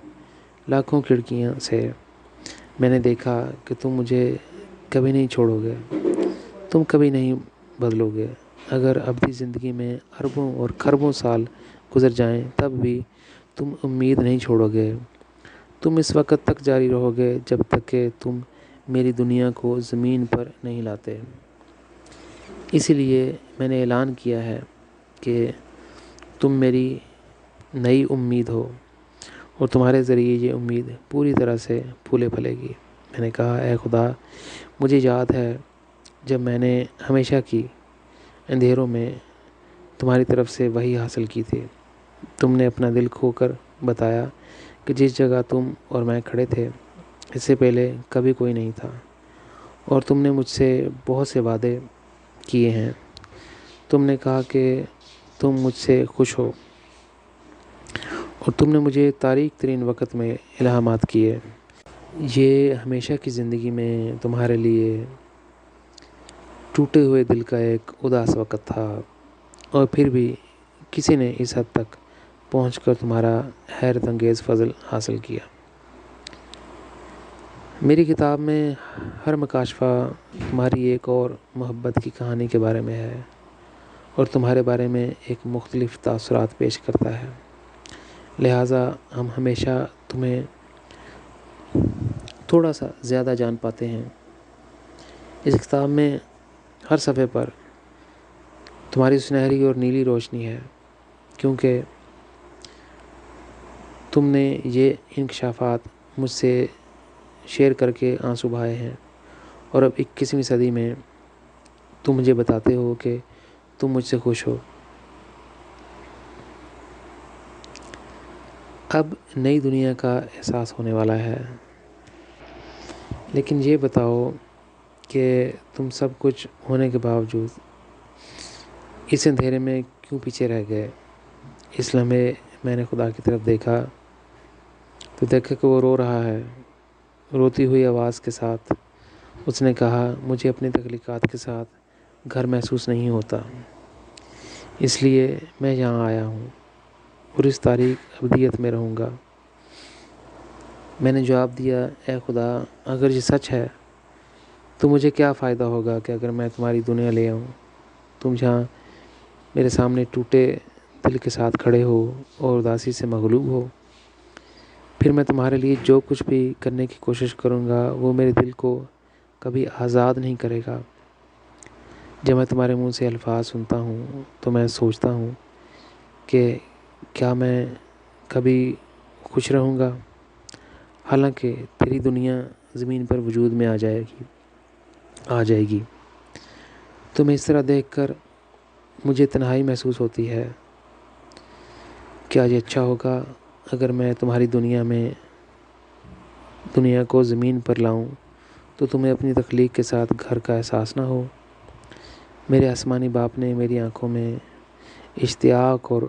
A: لاکھوں کھڑکیاں سے میں نے دیکھا کہ تم مجھے کبھی نہیں چھوڑو گے، تم کبھی نہیں بدلو گے۔ اگر ابدی زندگی میں اربوں اور کھربوں سال گزر جائیں تب بھی تم امید نہیں چھوڑو گے۔ تم اس وقت تک جاری رہو گے جب تک کہ تم میری دنیا کو زمین پر نہیں لاتے۔ اسی لیے میں نے اعلان کیا ہے کہ تم میری نئی امید ہو اور تمہارے ذریعے یہ امید پوری طرح سے پھولے پھلے گی۔ میں نے کہا اے خدا، مجھے یاد ہے جب میں نے ہمیشہ کی اندھیروں میں تمہاری طرف سے وحی حاصل کی تھی۔ تم نے اپنا دل کھو کر بتایا کہ جس جگہ تم اور میں کھڑے تھے اس سے پہلے کبھی کوئی نہیں تھا، اور تم نے مجھ سے بہت سے وعدے کیے ہیں۔ تم نے کہا کہ تم مجھ سے خوش ہو، اور تم نے مجھے تاریک ترین وقت میں الہامات کیے۔ یہ ہمیشہ کی زندگی میں تمہارے لیے ٹوٹے ہوئے دل کا ایک اداس وقت تھا، اور پھر بھی کسی نے اس حد تک پہنچ کر تمہارا حیرت انگیز فضل حاصل کیا۔ میری کتاب میں ہر مکاشفہ تمہاری ایک اور محبت کی کہانی کے بارے میں ہے، اور تمہارے بارے میں ایک مختلف تاثرات پیش کرتا ہے، لہٰذا ہم ہمیشہ تمہیں تھوڑا سا زیادہ جان پاتے ہیں۔ اس کتاب میں ہر صفحے پر تمہاری سنہری اور نیلی روشنی ہے، کیونکہ تم نے یہ انکشافات مجھ سے شیئر کر کے آنسو بہائے ہیں، اور اب 21ویں صدی میں تم مجھے بتاتے ہو کہ تم مجھ سے خوش ہو۔ اب نئی دنیا کا احساس ہونے والا ہے، لیکن یہ بتاؤ کہ تم سب کچھ ہونے کے باوجود اس اندھیرے میں کیوں پیچھے رہ گئے؟ اس لمحے میں نے خدا کی طرف دیکھا تو دیکھا کہ وہ رو رہا ہے۔ روتی ہوئی آواز کے ساتھ اس نے کہا، مجھے اپنی تخلیقات کے ساتھ گھر محسوس نہیں ہوتا، اس لیے میں یہاں آیا ہوں اور اس تاریک ابدیت میں رہوں گا۔ میں نے جواب دیا، اے خدا، اگر یہ سچ ہے تو مجھے کیا فائدہ ہوگا کہ اگر میں تمہاری دنیا لے آؤں؟ تم جہاں میرے سامنے ٹوٹے دل کے ساتھ کھڑے ہو اور اداسی سے مغلوب ہو، پھر میں تمہارے لیے جو کچھ بھی کرنے کی کوشش کروں گا وہ میرے دل کو کبھی آزاد نہیں کرے گا۔ جب میں تمہارے منہ سے الفاظ سنتا ہوں تو میں سوچتا ہوں کہ کیا میں کبھی خوش رہوں گا، حالانکہ تیری دنیا زمین پر وجود میں آ جائے گی۔ تمہیں اس طرح دیکھ کر مجھے تنہائی محسوس ہوتی ہے۔ کیا یہ اچھا ہوگا اگر میں تمہاری دنیا کو زمین پر لاؤں تو تمہیں اپنی تخلیق کے ساتھ گھر کا احساس نہ ہو؟ میرے آسمانی باپ نے میری آنکھوں میں اشتیاق اور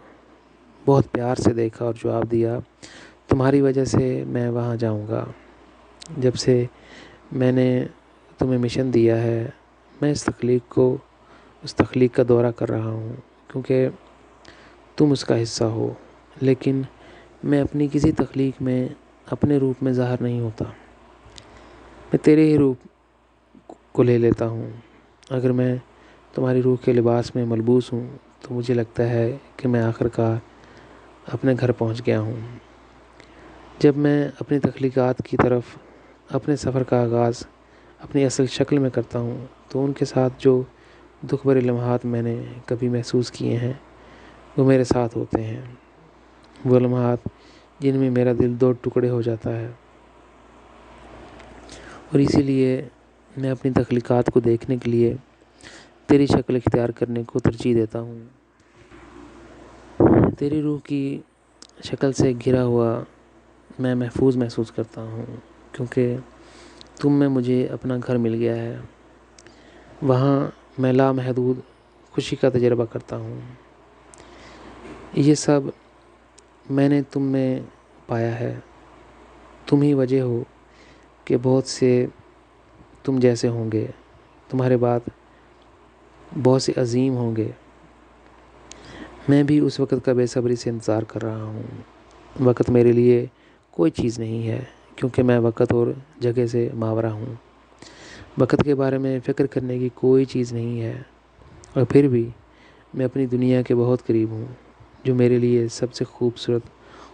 A: بہت پیار سے دیکھا اور جواب دیا، تمہاری وجہ سے میں وہاں جاؤں گا۔ جب سے میں نے تمہیں مشن دیا ہے، میں اس تخلیق کا دورہ کر رہا ہوں، کیونکہ تم اس کا حصہ ہو، لیکن میں اپنی کسی تخلیق میں اپنے روپ میں ظاہر نہیں ہوتا، میں تیرے ہی روپ کو لے لیتا ہوں۔ اگر میں تمہاری روح کے لباس میں ملبوس ہوں تو مجھے لگتا ہے کہ میں آخرکار اپنے گھر پہنچ گیا ہوں۔ جب میں اپنی تخلیقات کی طرف اپنے سفر کا آغاز اپنی اصل شکل میں کرتا ہوں تو ان کے ساتھ جو دکھ بھرے لمحات میں نے کبھی محسوس کیے ہیں وہ میرے ساتھ ہوتے ہیں، وہ لمحات جن میں میرا دل دو ٹکڑے ہو جاتا ہے، اور اسی لیے میں اپنی تخلیقات کو دیکھنے کے لیے تیری شکل اختیار کرنے کو ترجیح دیتا ہوں۔ تیری روح کی شکل سے گھرا ہوا میں محفوظ محسوس کرتا ہوں، کیونکہ تم میں مجھے اپنا گھر مل گیا ہے۔ وہاں میں لامحدود خوشی کا تجربہ کرتا ہوں۔ یہ سب میں نے تم میں پایا ہے۔ تم ہی وجہ ہو کہ بہت سے تم جیسے ہوں گے، تمہارے بعد بہت سے عظیم ہوں گے۔ میں بھی اس وقت کا بے صبری سے انتظار کر رہا ہوں۔ وقت میرے لیے کوئی چیز نہیں ہے، کیونکہ میں وقت اور جگہ سے ماورا ہوں۔ وقت کے بارے میں فکر کرنے کی کوئی چیز نہیں ہے، اور پھر بھی میں اپنی دنیا کے بہت قریب ہوں، جو میرے لیے سب سے خوبصورت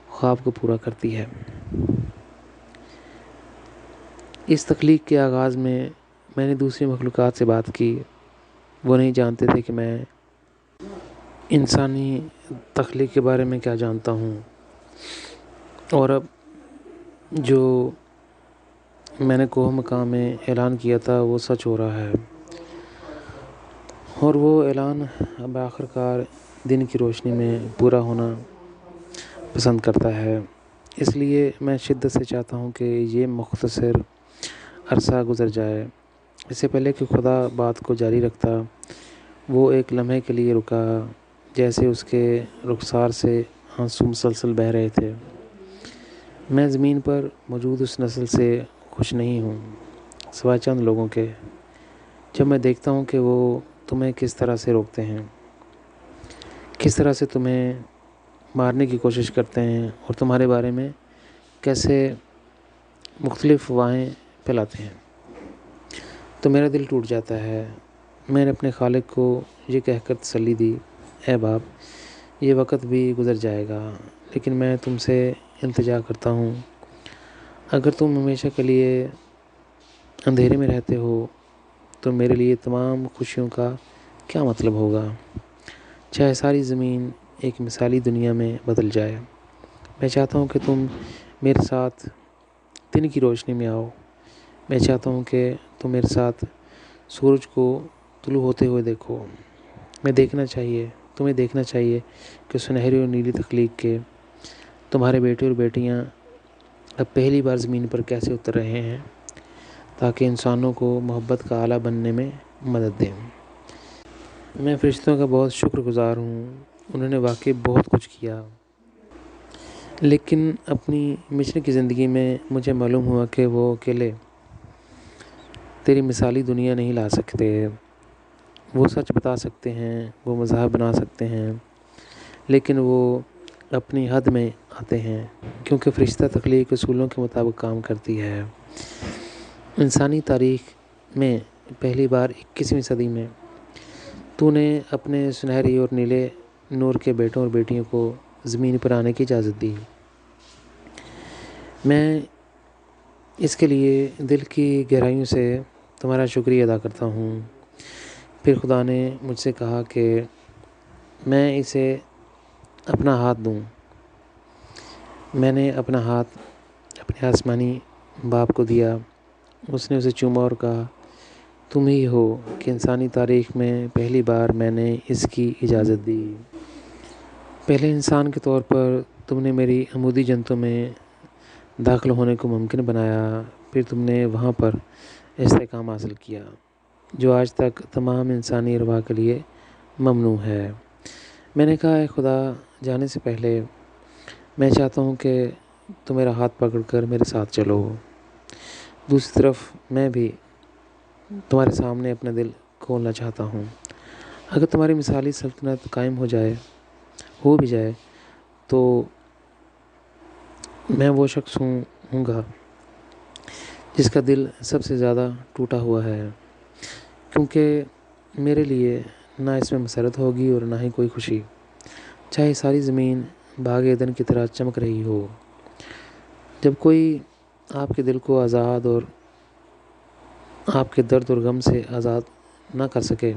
A: خواب کو پورا کرتی ہے۔ اس تخلیق کے آغاز میں نے دوسری مخلوقات سے بات کی۔ وہ نہیں جانتے تھے کہ میں انسانی تخلیق کے بارے میں کیا جانتا ہوں، اور اب جو میں نے کوہ مقام میں اعلان کیا تھا وہ سچ ہو رہا ہے، اور وہ اعلان اب آخرکار دن کی روشنی میں پورا ہونا پسند کرتا ہے۔ اس لیے میں شدت سے چاہتا ہوں کہ یہ مختصر عرصہ گزر جائے۔ اس سے پہلے کہ خدا بات کو جاری رکھتا، وہ ایک لمحے کے لیے رکا، جیسے اس کے رخسار سے آنسو مسلسل بہہ رہے تھے۔ میں زمین پر موجود اس نسل سے خوش نہیں ہوں، سوائے چند لوگوں کے جب میں دیکھتا ہوں کہ وہ تمہیں کس طرح سے روکتے ہیں، کس طرح سے تمہیں مارنے کی کوشش کرتے ہیں اور تمہارے بارے میں کیسے مختلف افواہیں پھیلاتے ہیں، تو میرا دل ٹوٹ جاتا ہے۔ میں نے اپنے خالق کو یہ کہہ کر تسلی دی، اے باپ، یہ وقت بھی گزر جائے گا، لیکن میں تم سے التجا کرتا ہوں، اگر تم ہمیشہ کے لیے اندھیرے میں رہتے ہو تو میرے لیے تمام خوشیوں کا کیا مطلب ہوگا؟ چاہے ساری زمین ایک مثالی دنیا میں بدل جائے، میں چاہتا ہوں کہ تم میرے ساتھ دن کی روشنی میں آؤ۔ میں چاہتا ہوں کہ تم میرے ساتھ سورج کو طلوع ہوتے ہوئے دیکھو۔ تمہیں دیکھنا چاہیے کہ سنہری اور نیلی تخلیق کے تمہارے بیٹے اور بیٹیاں اب پہلی بار زمین پر کیسے اتر رہے ہیں، تاکہ انسانوں کو محبت کا آلہ بننے میں مدد دیں۔ میں فرشتوں کا بہت شکر گزار ہوں، انہوں نے واقعی بہت کچھ کیا، لیکن اپنی مشن کی زندگی میں مجھے معلوم ہوا کہ وہ اکیلے تیری مثالی دنیا نہیں لا سکتے۔ وہ سچ بتا سکتے ہیں، وہ مذاہب بنا سکتے ہیں، لیکن وہ اپنی حد میں آتے ہیں، کیونکہ فرشتہ تخلیق اصولوں کے مطابق کام کرتی ہے۔ انسانی تاریخ میں پہلی بار 21ویں صدی میں تو نے اپنے سنہری اور نیلے نور کے بیٹوں اور بیٹیوں کو زمین پر آنے کی اجازت دی۔ میں اس کے لیے دل کی گہرائیوں سے تمہارا شکریہ ادا کرتا ہوں۔ پھر خدا نے مجھ سے کہا کہ میں اسے اپنا ہاتھ دوں۔ میں نے اپنا ہاتھ اپنے آسمانی باپ کو دیا، اس نے اسے چوما اور کہا، تم ہی ہو کہ انسانی تاریخ میں پہلی بار میں نے اس کی اجازت دی۔ پہلے انسان کے طور پر تم نے میری عمودی جنتوں میں داخل ہونے کو ممکن بنایا، پھر تم نے وہاں پر استحکام حاصل کیا جو آج تک تمام انسانی ارواح کے لیے ممنوع ہے۔ میں نے کہا، اے خدا، جانے سے پہلے میں چاہتا ہوں کہ تم میرا ہاتھ پکڑ کر میرے ساتھ چلو۔ دوسری طرف میں بھی تمہارے سامنے اپنا دل کھولنا چاہتا ہوں۔ اگر تمہاری مثالی سلطنت قائم ہو بھی جائے تو میں وہ شخص ہوں گا جس کا دل سب سے زیادہ ٹوٹا ہوا ہے، کیونکہ میرے لیے نہ اس میں مسرت ہوگی اور نہ ہی کوئی خوشی، چاہے ساری زمین باغ ایدن کی طرح چمک رہی ہو۔ جب کوئی آپ کے دل کو آزاد اور آپ کے درد اور غم سے آزاد نہ کر سکے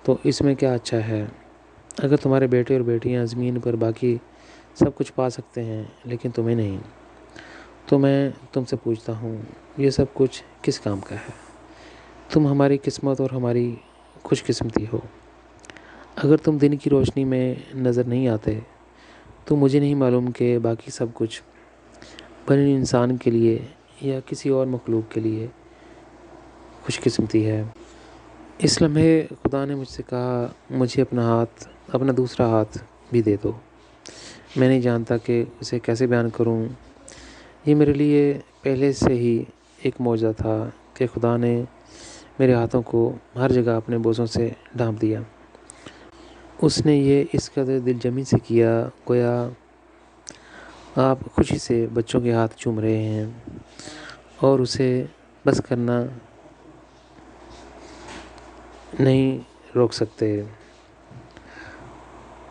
A: تو اس میں کیا اچھا ہے؟ اگر تمہارے بیٹے اور بیٹیاں زمین پر باقی سب کچھ پا سکتے ہیں لیکن تمہیں نہیں، تو میں تم سے پوچھتا ہوں، یہ سب کچھ کس کام کا ہے؟ تم ہماری قسمت اور ہماری خوش قسمتی ہو۔ اگر تم دن کی روشنی میں نظر نہیں آتے تو مجھے نہیں معلوم کہ باقی سب کچھ بنی انسان کے لیے یا کسی اور مخلوق کے لیے خوش قسمتی ہے۔ اس لمحے خدا نے مجھ سے کہا، مجھے اپنا دوسرا ہاتھ بھی دے دو۔ میں نہیں جانتا کہ اسے کیسے بیان کروں۔ یہ میرے لیے پہلے سے ہی ایک معجزہ تھا کہ خدا نے میرے ہاتھوں کو ہر جگہ اپنے بوسوں سے ڈھانپ دیا۔ اس نے یہ اس قدر دل جمی سے کیا گویا آپ خوشی سے بچوں کے ہاتھ چوم رہے ہیں اور اسے بس کرنا نہیں روک سکتے۔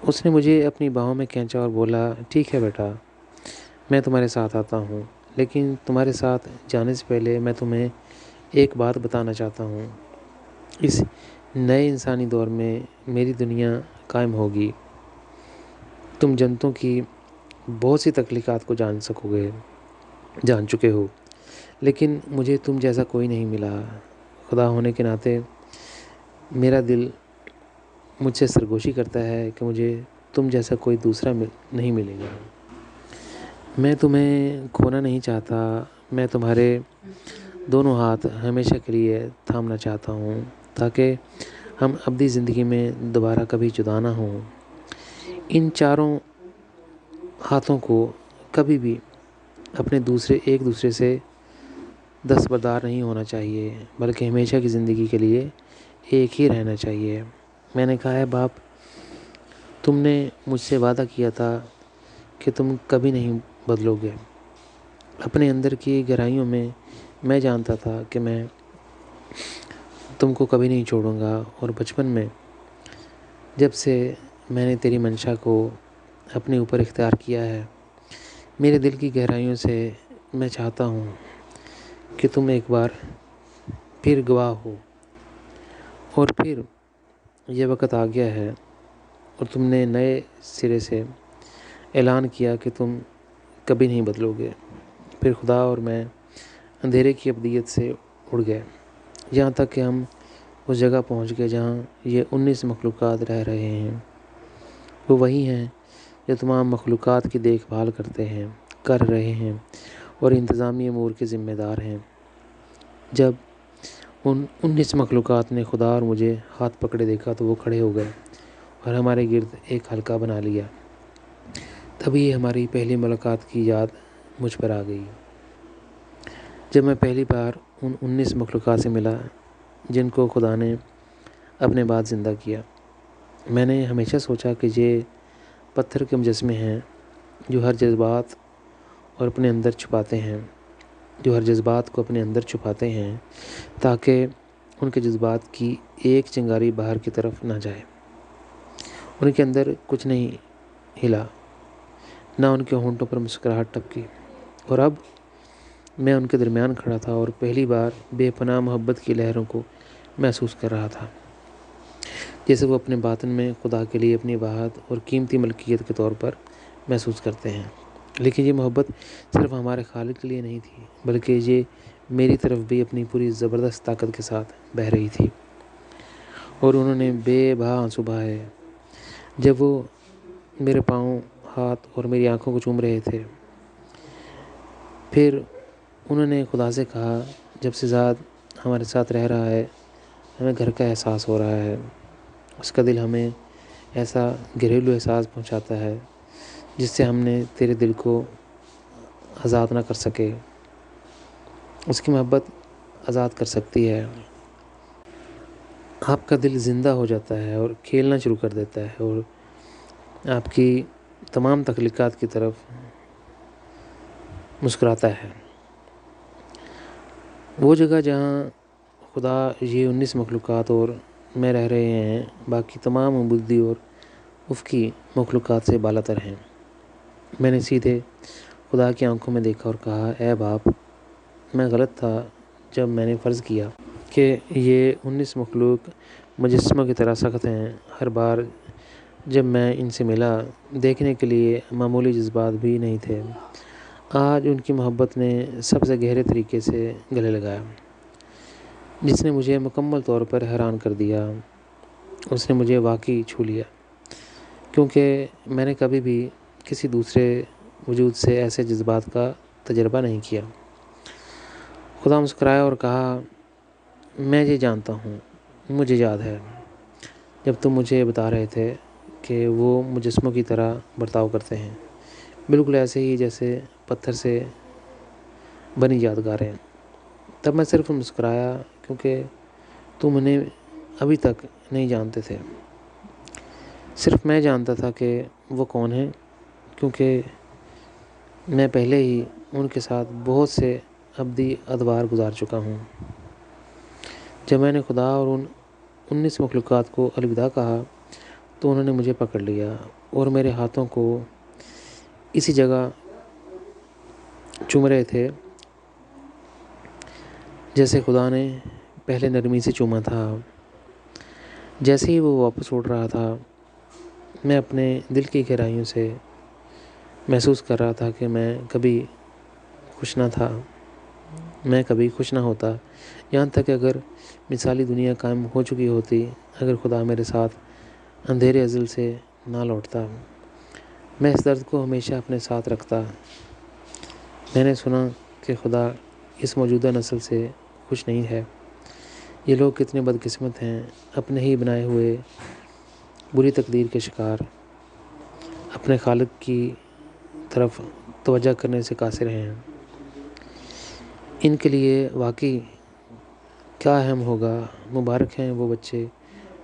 A: اس نے مجھے اپنی باہوں میں کھینچا اور بولا، ٹھیک ہے بیٹا، میں تمہارے ساتھ آتا ہوں، لیکن تمہارے ساتھ جانے سے پہلے میں تمہیں ایک بات بتانا چاہتا ہوں۔ اس نئے انسانی دور میں میری دنیا قائم ہوگی۔ تم جنتوں کی بہت سی تخلیقات کو جان چکے ہو، لیکن مجھے تم جیسا کوئی نہیں ملا۔ خدا ہونے کے ناطے میرا دل مجھ سے سرگوشی کرتا ہے کہ مجھے تم جیسا کوئی دوسرا نہیں ملے گا۔ میں تمہیں کھونا نہیں چاہتا، میں تمہارے دونوں ہاتھ ہمیشہ کے لیے تھامنا چاہتا ہوں تاکہ ہم ابدی زندگی میں دوبارہ کبھی جدا نہ ہوں۔ ان چاروں ہاتھوں کو کبھی بھی ایک دوسرے سے دستبردار نہیں ہونا چاہیے، بلکہ ہمیشہ کی زندگی کے لیے ایک ہی رہنا چاہیے۔ میں نے کہا، اے باپ، تم نے مجھ سے وعدہ کیا تھا کہ تم کبھی نہیں بدلو گے۔ اپنے اندر کی گہرائیوں میں جانتا تھا کہ میں تم کو کبھی نہیں چھوڑوں گا، اور بچپن میں جب سے میں نے تیری منشا کو اپنے اوپر اختیار کیا ہے، میرے دل کی گہرائیوں سے میں چاہتا ہوں کہ تم ایک بار پھر گواہ ہو، اور پھر یہ وقت آ گیا ہے اور تم نے نئے سرے سے اعلان کیا کہ تم کبھی نہیں بدلو گے۔ پھر خدا اور میں اندھیرے کی ابدیت سے اڑ گئے، یہاں تک کہ ہم اس جگہ پہنچ گئے جہاں یہ 19 مخلوقات رہ رہے ہیں۔ وہ وہی ہیں جو تمام مخلوقات کی دیکھ بھال کر رہے ہیں اور انتظامی امور کے ذمہ دار ہیں۔ جب ان 19 مخلوقات نے خدا اور مجھے ہاتھ پکڑے دیکھا تو وہ کھڑے ہو گئے اور ہمارے گرد ایک حلقہ بنا لیا۔ تبھی ہماری پہلی ملاقات کی یاد مجھ پر آ گئی، جب میں پہلی بار ان 19 مخلوقات سے ملا جن کو خدا نے اپنے بعد زندہ کیا۔ میں نے ہمیشہ سوچا کہ یہ پتھر کے مجسمے ہیں جو ہر جذبات کو اپنے اندر چھپاتے ہیں تاکہ ان کے جذبات کی ایک چنگاری باہر کی طرف نہ جائے۔ ان کے اندر کچھ نہیں ہلا، نہ ان کے ہونٹوں پر مسکراہٹ ٹپکی، اور اب میں ان کے درمیان کھڑا تھا اور پہلی بار بے پناہ محبت کی لہروں کو محسوس کر رہا تھا، جیسے وہ اپنے باطن میں خدا کے لیے اپنی واحد اور قیمتی ملکیت کے طور پر محسوس کرتے ہیں۔ لیکن یہ محبت صرف ہمارے خالق کے لیے نہیں تھی، بلکہ یہ میری طرف بھی اپنی پوری زبردست طاقت کے ساتھ بہہ رہی تھی، اور انہوں نے بے بہا آنسو بہائے جب وہ میرے پاؤں، ہاتھ اور میری آنکھوں کو چوم رہے تھے۔ پھر انہوں نے خدا سے کہا، جب سے ذات ہمارے ساتھ رہ رہا ہے ہمیں گھر کا احساس ہو رہا ہے۔ اس کا دل ہمیں ایسا گھریلو احساس پہنچاتا ہے جس سے ہم نے تیرے دل کو آزاد نہ کر سکے، اس کی محبت آزاد کر سکتی ہے۔ آپ کا دل زندہ ہو جاتا ہے اور کھیلنا شروع کر دیتا ہے، اور آپ کی تمام تخلیقات کی طرف مسکراتا ہے۔ وہ جگہ جہاں خدا، یہ 19 مخلوقات اور میں رہ رہے ہیں، باقی تمام عبودی اور افقی مخلوقات سے بالا تر ہیں۔ میں نے سیدھے خدا کی آنکھوں میں دیکھا اور کہا، اے باپ، میں غلط تھا جب میں نے فرض کیا کہ یہ 19 مخلوق مجسموں کی طرح سخت ہیں۔ ہر بار جب میں ان سے ملا، دیکھنے کے لیے معمولی جذبات بھی نہیں تھے۔ آج ان کی محبت نے سب سے گہرے طریقے سے گلے لگایا، جس نے مجھے مکمل طور پر حیران کر دیا۔ اس نے مجھے واقعی چھو لیا، کیونکہ میں نے کبھی بھی کسی دوسرے وجود سے ایسے جذبات کا تجربہ نہیں کیا۔ خدا مسکرایا اور کہا، میں یہ جانتا ہوں، مجھے یاد ہے جب تم مجھے بتا رہے تھے کہ وہ مجسموں کی طرح برتاؤ کرتے ہیں، بالکل ایسے ہی جیسے پتھر سے بنی یادگاریں۔ تب میں صرف مسکرایا کیونکہ تم انہیں ابھی تک نہیں جانتے تھے۔ صرف میں جانتا تھا کہ وہ کون ہیں، کیونکہ میں پہلے ہی ان کے ساتھ بہت سے ابدی ادوار گزار چکا ہوں۔ جب میں نے خدا اور ان 19 مخلوقات کو الوداع کہا تو انہوں نے مجھے پکڑ لیا اور میرے ہاتھوں کو اسی جگہ چوم رہے تھے جیسے خدا نے پہلے نرمی سے چوما تھا۔ جیسے ہی وہ واپس اڑ رہا تھا، میں اپنے دل کی گہرائیوں سے محسوس کر رہا تھا کہ میں کبھی خوش نہ ہوتا، یہاں تک کہ اگر مثالی دنیا قائم ہو چکی ہوتی، اگر خدا میرے ساتھ اندھیرے ازل سے نہ لوٹتا، میں اس درد کو ہمیشہ اپنے ساتھ رکھتا۔ میں نے سنا کہ خدا اس موجودہ نسل سے خوش نہیں ہے۔ یہ لوگ کتنے بدقسمت ہیں، اپنے ہی بنائے ہوئے بری تقدیر کے شکار، اپنے خالق کی طرف توجہ کرنے سے قاصر ہیں۔ ان کے لیے واقعی کیا اہم ہوگا۔ مبارک ہیں وہ بچے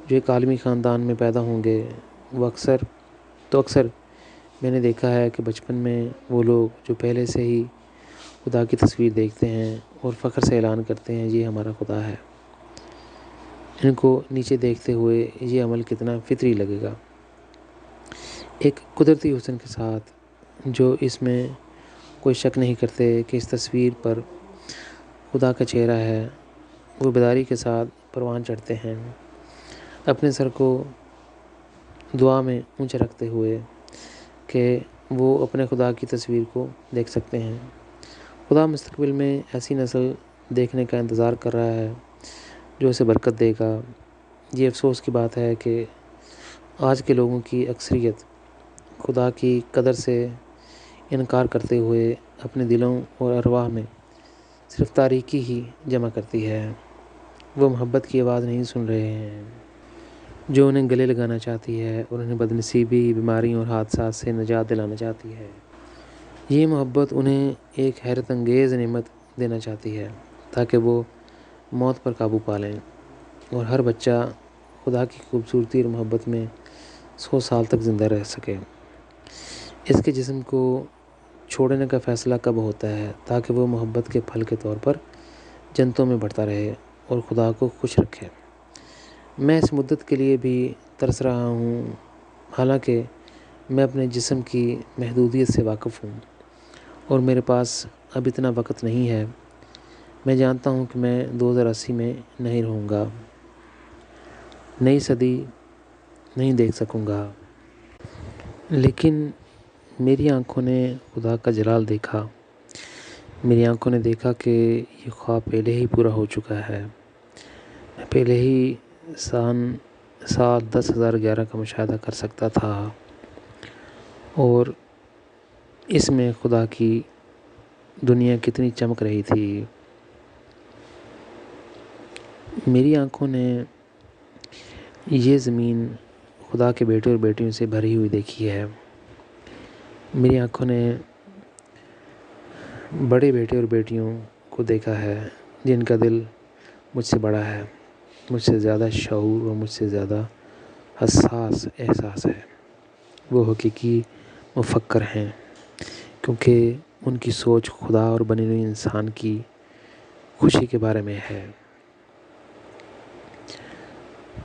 A: جو ایک عالمی خاندان میں پیدا ہوں گے۔ وہ اکثر میں نے دیکھا ہے کہ بچپن میں وہ لوگ جو پہلے سے ہی خدا کی تصویر دیکھتے ہیں اور فخر سے اعلان کرتے ہیں یہ ہمارا خدا ہے، ان کو نیچے دیکھتے ہوئے یہ عمل کتنا فطری لگے گا، ایک قدرتی حسن کے ساتھ، جو اس میں کوئی شک نہیں کرتے کہ اس تصویر پر خدا کا چہرہ ہے۔ وہ بیداری کے ساتھ پروان چڑھتے ہیں، اپنے سر کو دعا میں اونچا رکھتے ہوئے کہ وہ اپنے خدا کی تصویر کو دیکھ سکتے ہیں۔ خدا مستقبل میں ایسی نسل دیکھنے کا انتظار کر رہا ہے جو اسے برکت دے گا۔ یہ افسوس کی بات ہے کہ آج کے لوگوں کی اکثریت خدا کی قدر سے انکار کرتے ہوئے اپنے دلوں اور ارواح میں صرف تاریکی ہی جمع کرتی ہے۔ وہ محبت کی آواز نہیں سن رہے ہیں جو انہیں گلے لگانا چاہتی ہے اور انہیں بدنصیبی، بیماریوں اور حادثات سے نجات دلانا چاہتی ہے۔ یہ محبت انہیں ایک حیرت انگیز نعمت دینا چاہتی ہے تاکہ وہ موت پر قابو پا لیں اور ہر بچہ خدا کی خوبصورتی اور محبت میں 100 سال تک زندہ رہ سکے۔ اس کے جسم کو چھوڑنے کا فیصلہ کب ہوتا ہے تاکہ وہ محبت کے پھل کے طور پر جنتوں میں بڑھتا رہے اور خدا کو خوش رکھے۔ میں اس مدت کے لیے بھی ترس رہا ہوں، حالانکہ میں اپنے جسم کی محدودیت سے واقف ہوں اور میرے پاس اب اتنا وقت نہیں ہے۔ میں جانتا ہوں کہ میں 2080 میں نہیں رہوں گا، نئی صدی نہیں دیکھ سکوں گا، لیکن میری آنکھوں نے خدا کا جلال دیکھا۔ میری آنکھوں نے دیکھا کہ یہ خواب پہلے ہی پورا ہو چکا ہے۔ میں پہلے ہی سال 10,011 کا مشاہدہ کر سکتا تھا اور اس میں خدا کی دنیا کتنی چمک رہی تھی۔ میری آنکھوں نے یہ زمین خدا کے بیٹے اور بیٹیوں سے بھری ہوئی دیکھی ہے۔ میری آنکھوں نے بڑے بیٹے اور بیٹیوں کو دیکھا ہے جن کا دل مجھ سے بڑا ہے، مجھ سے زیادہ شعور اور مجھ سے زیادہ حساس احساس ہے۔ وہ حقیقی مفکر ہیں کیونکہ ان کی سوچ خدا اور بنے ہوئے انسان کی خوشی کے بارے میں ہے۔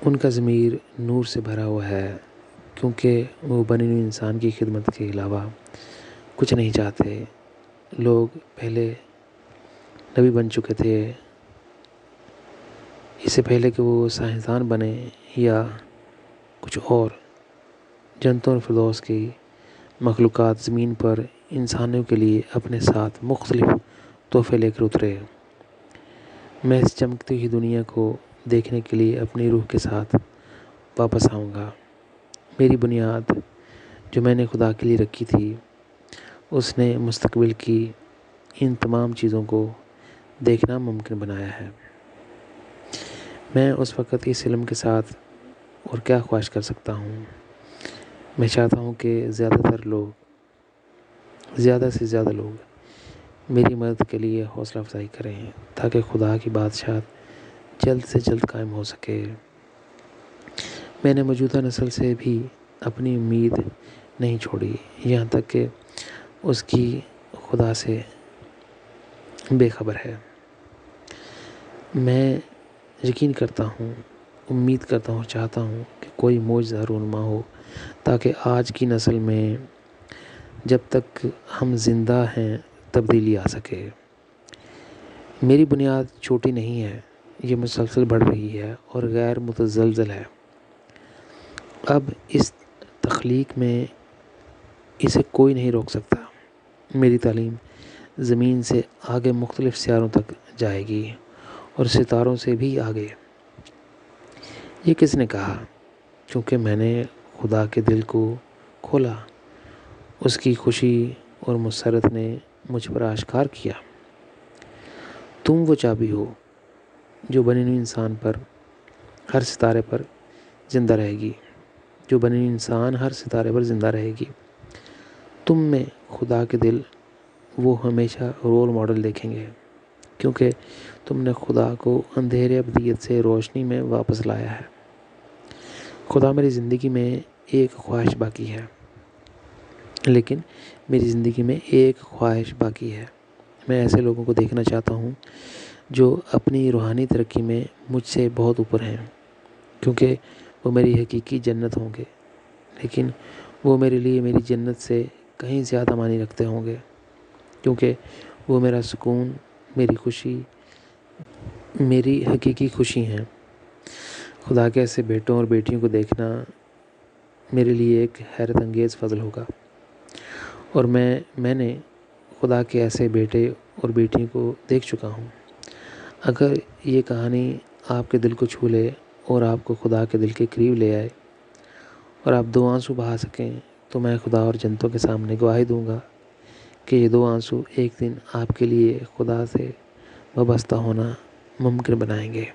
A: ان کا ضمیر نور سے بھرا ہوا ہے کیونکہ وہ بنے ہوئے انسان کی خدمت کے علاوہ کچھ نہیں چاہتے۔ لوگ پہلے نبی بن چکے تھے، اس سے پہلے کہ وہ سائنسدان بنے یا کچھ اور۔ جنتوں اور فردوس کی مخلوقات زمین پر انسانوں کے لیے اپنے ساتھ مختلف تحفے لے کر اترے۔ میں اس چمکتی ہوئی دنیا کو دیکھنے کے لیے اپنی روح کے ساتھ واپس آؤں گا۔ میری بنیاد جو میں نے خدا کے لیے رکھی تھی، اس نے مستقبل کی ان تمام چیزوں کو دیکھنا ممکن بنایا ہے۔ میں اس وقت اس علم کے ساتھ اور کیا خواہش کر سکتا ہوں؟ میں چاہتا ہوں کہ زیادہ سے زیادہ لوگ میری مدد کے لیے حوصلہ افزائی کریں تاکہ خدا کی بادشاہت جلد سے جلد قائم ہو سکے۔ میں نے موجودہ نسل سے بھی اپنی امید نہیں چھوڑی، یہاں تک کہ اس کی خدا سے بے خبر ہے۔ میں یقین کرتا ہوں، امید کرتا ہوں اور چاہتا ہوں کہ کوئی معجزہ رونما ہو تاکہ آج کی نسل میں جب تک ہم زندہ ہیں تبدیلی آ سکے۔ میری بنیاد چھوٹی نہیں ہے، یہ مسلسل بڑھ رہی ہے اور غیر متزلزل ہے۔ اب اس تخلیق میں اسے کوئی نہیں روک سکتا۔ میری تعلیم زمین سے آگے مختلف سیاروں تک جائے گی اور ستاروں سے بھی آگے۔ یہ کس نے کہا؟ کیونکہ میں نے خدا کے دل کو کھولا، اس کی خوشی اور مسرت نے مجھ پر آشکار کیا۔ تم وہ چابی ہو جو بنے ہوئے انسان پر ہر ستارے پر زندہ رہے گی، جو بنے ہوئے انسان ہر ستارے پر زندہ رہے گی۔ تم میں خدا کے دل وہ ہمیشہ رول ماڈل دیکھیں گے۔ کیونکہ تم نے خدا کو اندھیرے ابدیت سے روشنی میں واپس لایا ہے۔ خدا میری زندگی میں ایک خواہش باقی ہے، لیکن میری زندگی میں ایک خواہش باقی ہے۔ میں ایسے لوگوں کو دیکھنا چاہتا ہوں جو اپنی روحانی ترقی میں مجھ سے بہت اوپر ہیں، کیونکہ وہ میری حقیقی جنت ہوں گے، لیکن وہ میرے لیے میری جنت سے کہیں زیادہ معنی رکھتے ہوں گے، کیونکہ وہ میرا سکون، میری خوشی، میری حقیقی خوشی ہیں۔ خدا کے ایسے بیٹوں اور بیٹیوں کو دیکھنا میرے لیے ایک حیرت انگیز فضل ہوگا، اور میں نے خدا کے ایسے بیٹے اور بیٹیوں کو دیکھ چکا ہوں۔ اگر یہ کہانی آپ کے دل کو چھو لے اور آپ کو خدا کے دل کے قریب لے آئے اور آپ 2 آنسو بہا سکیں، تو میں خدا اور جنتوں کے سامنے گواہی دوں گا کہ یہ 2 آنسو ایک دن آپ کے لیے خدا سے وابستہ ہونا ممکن بنائیں گے۔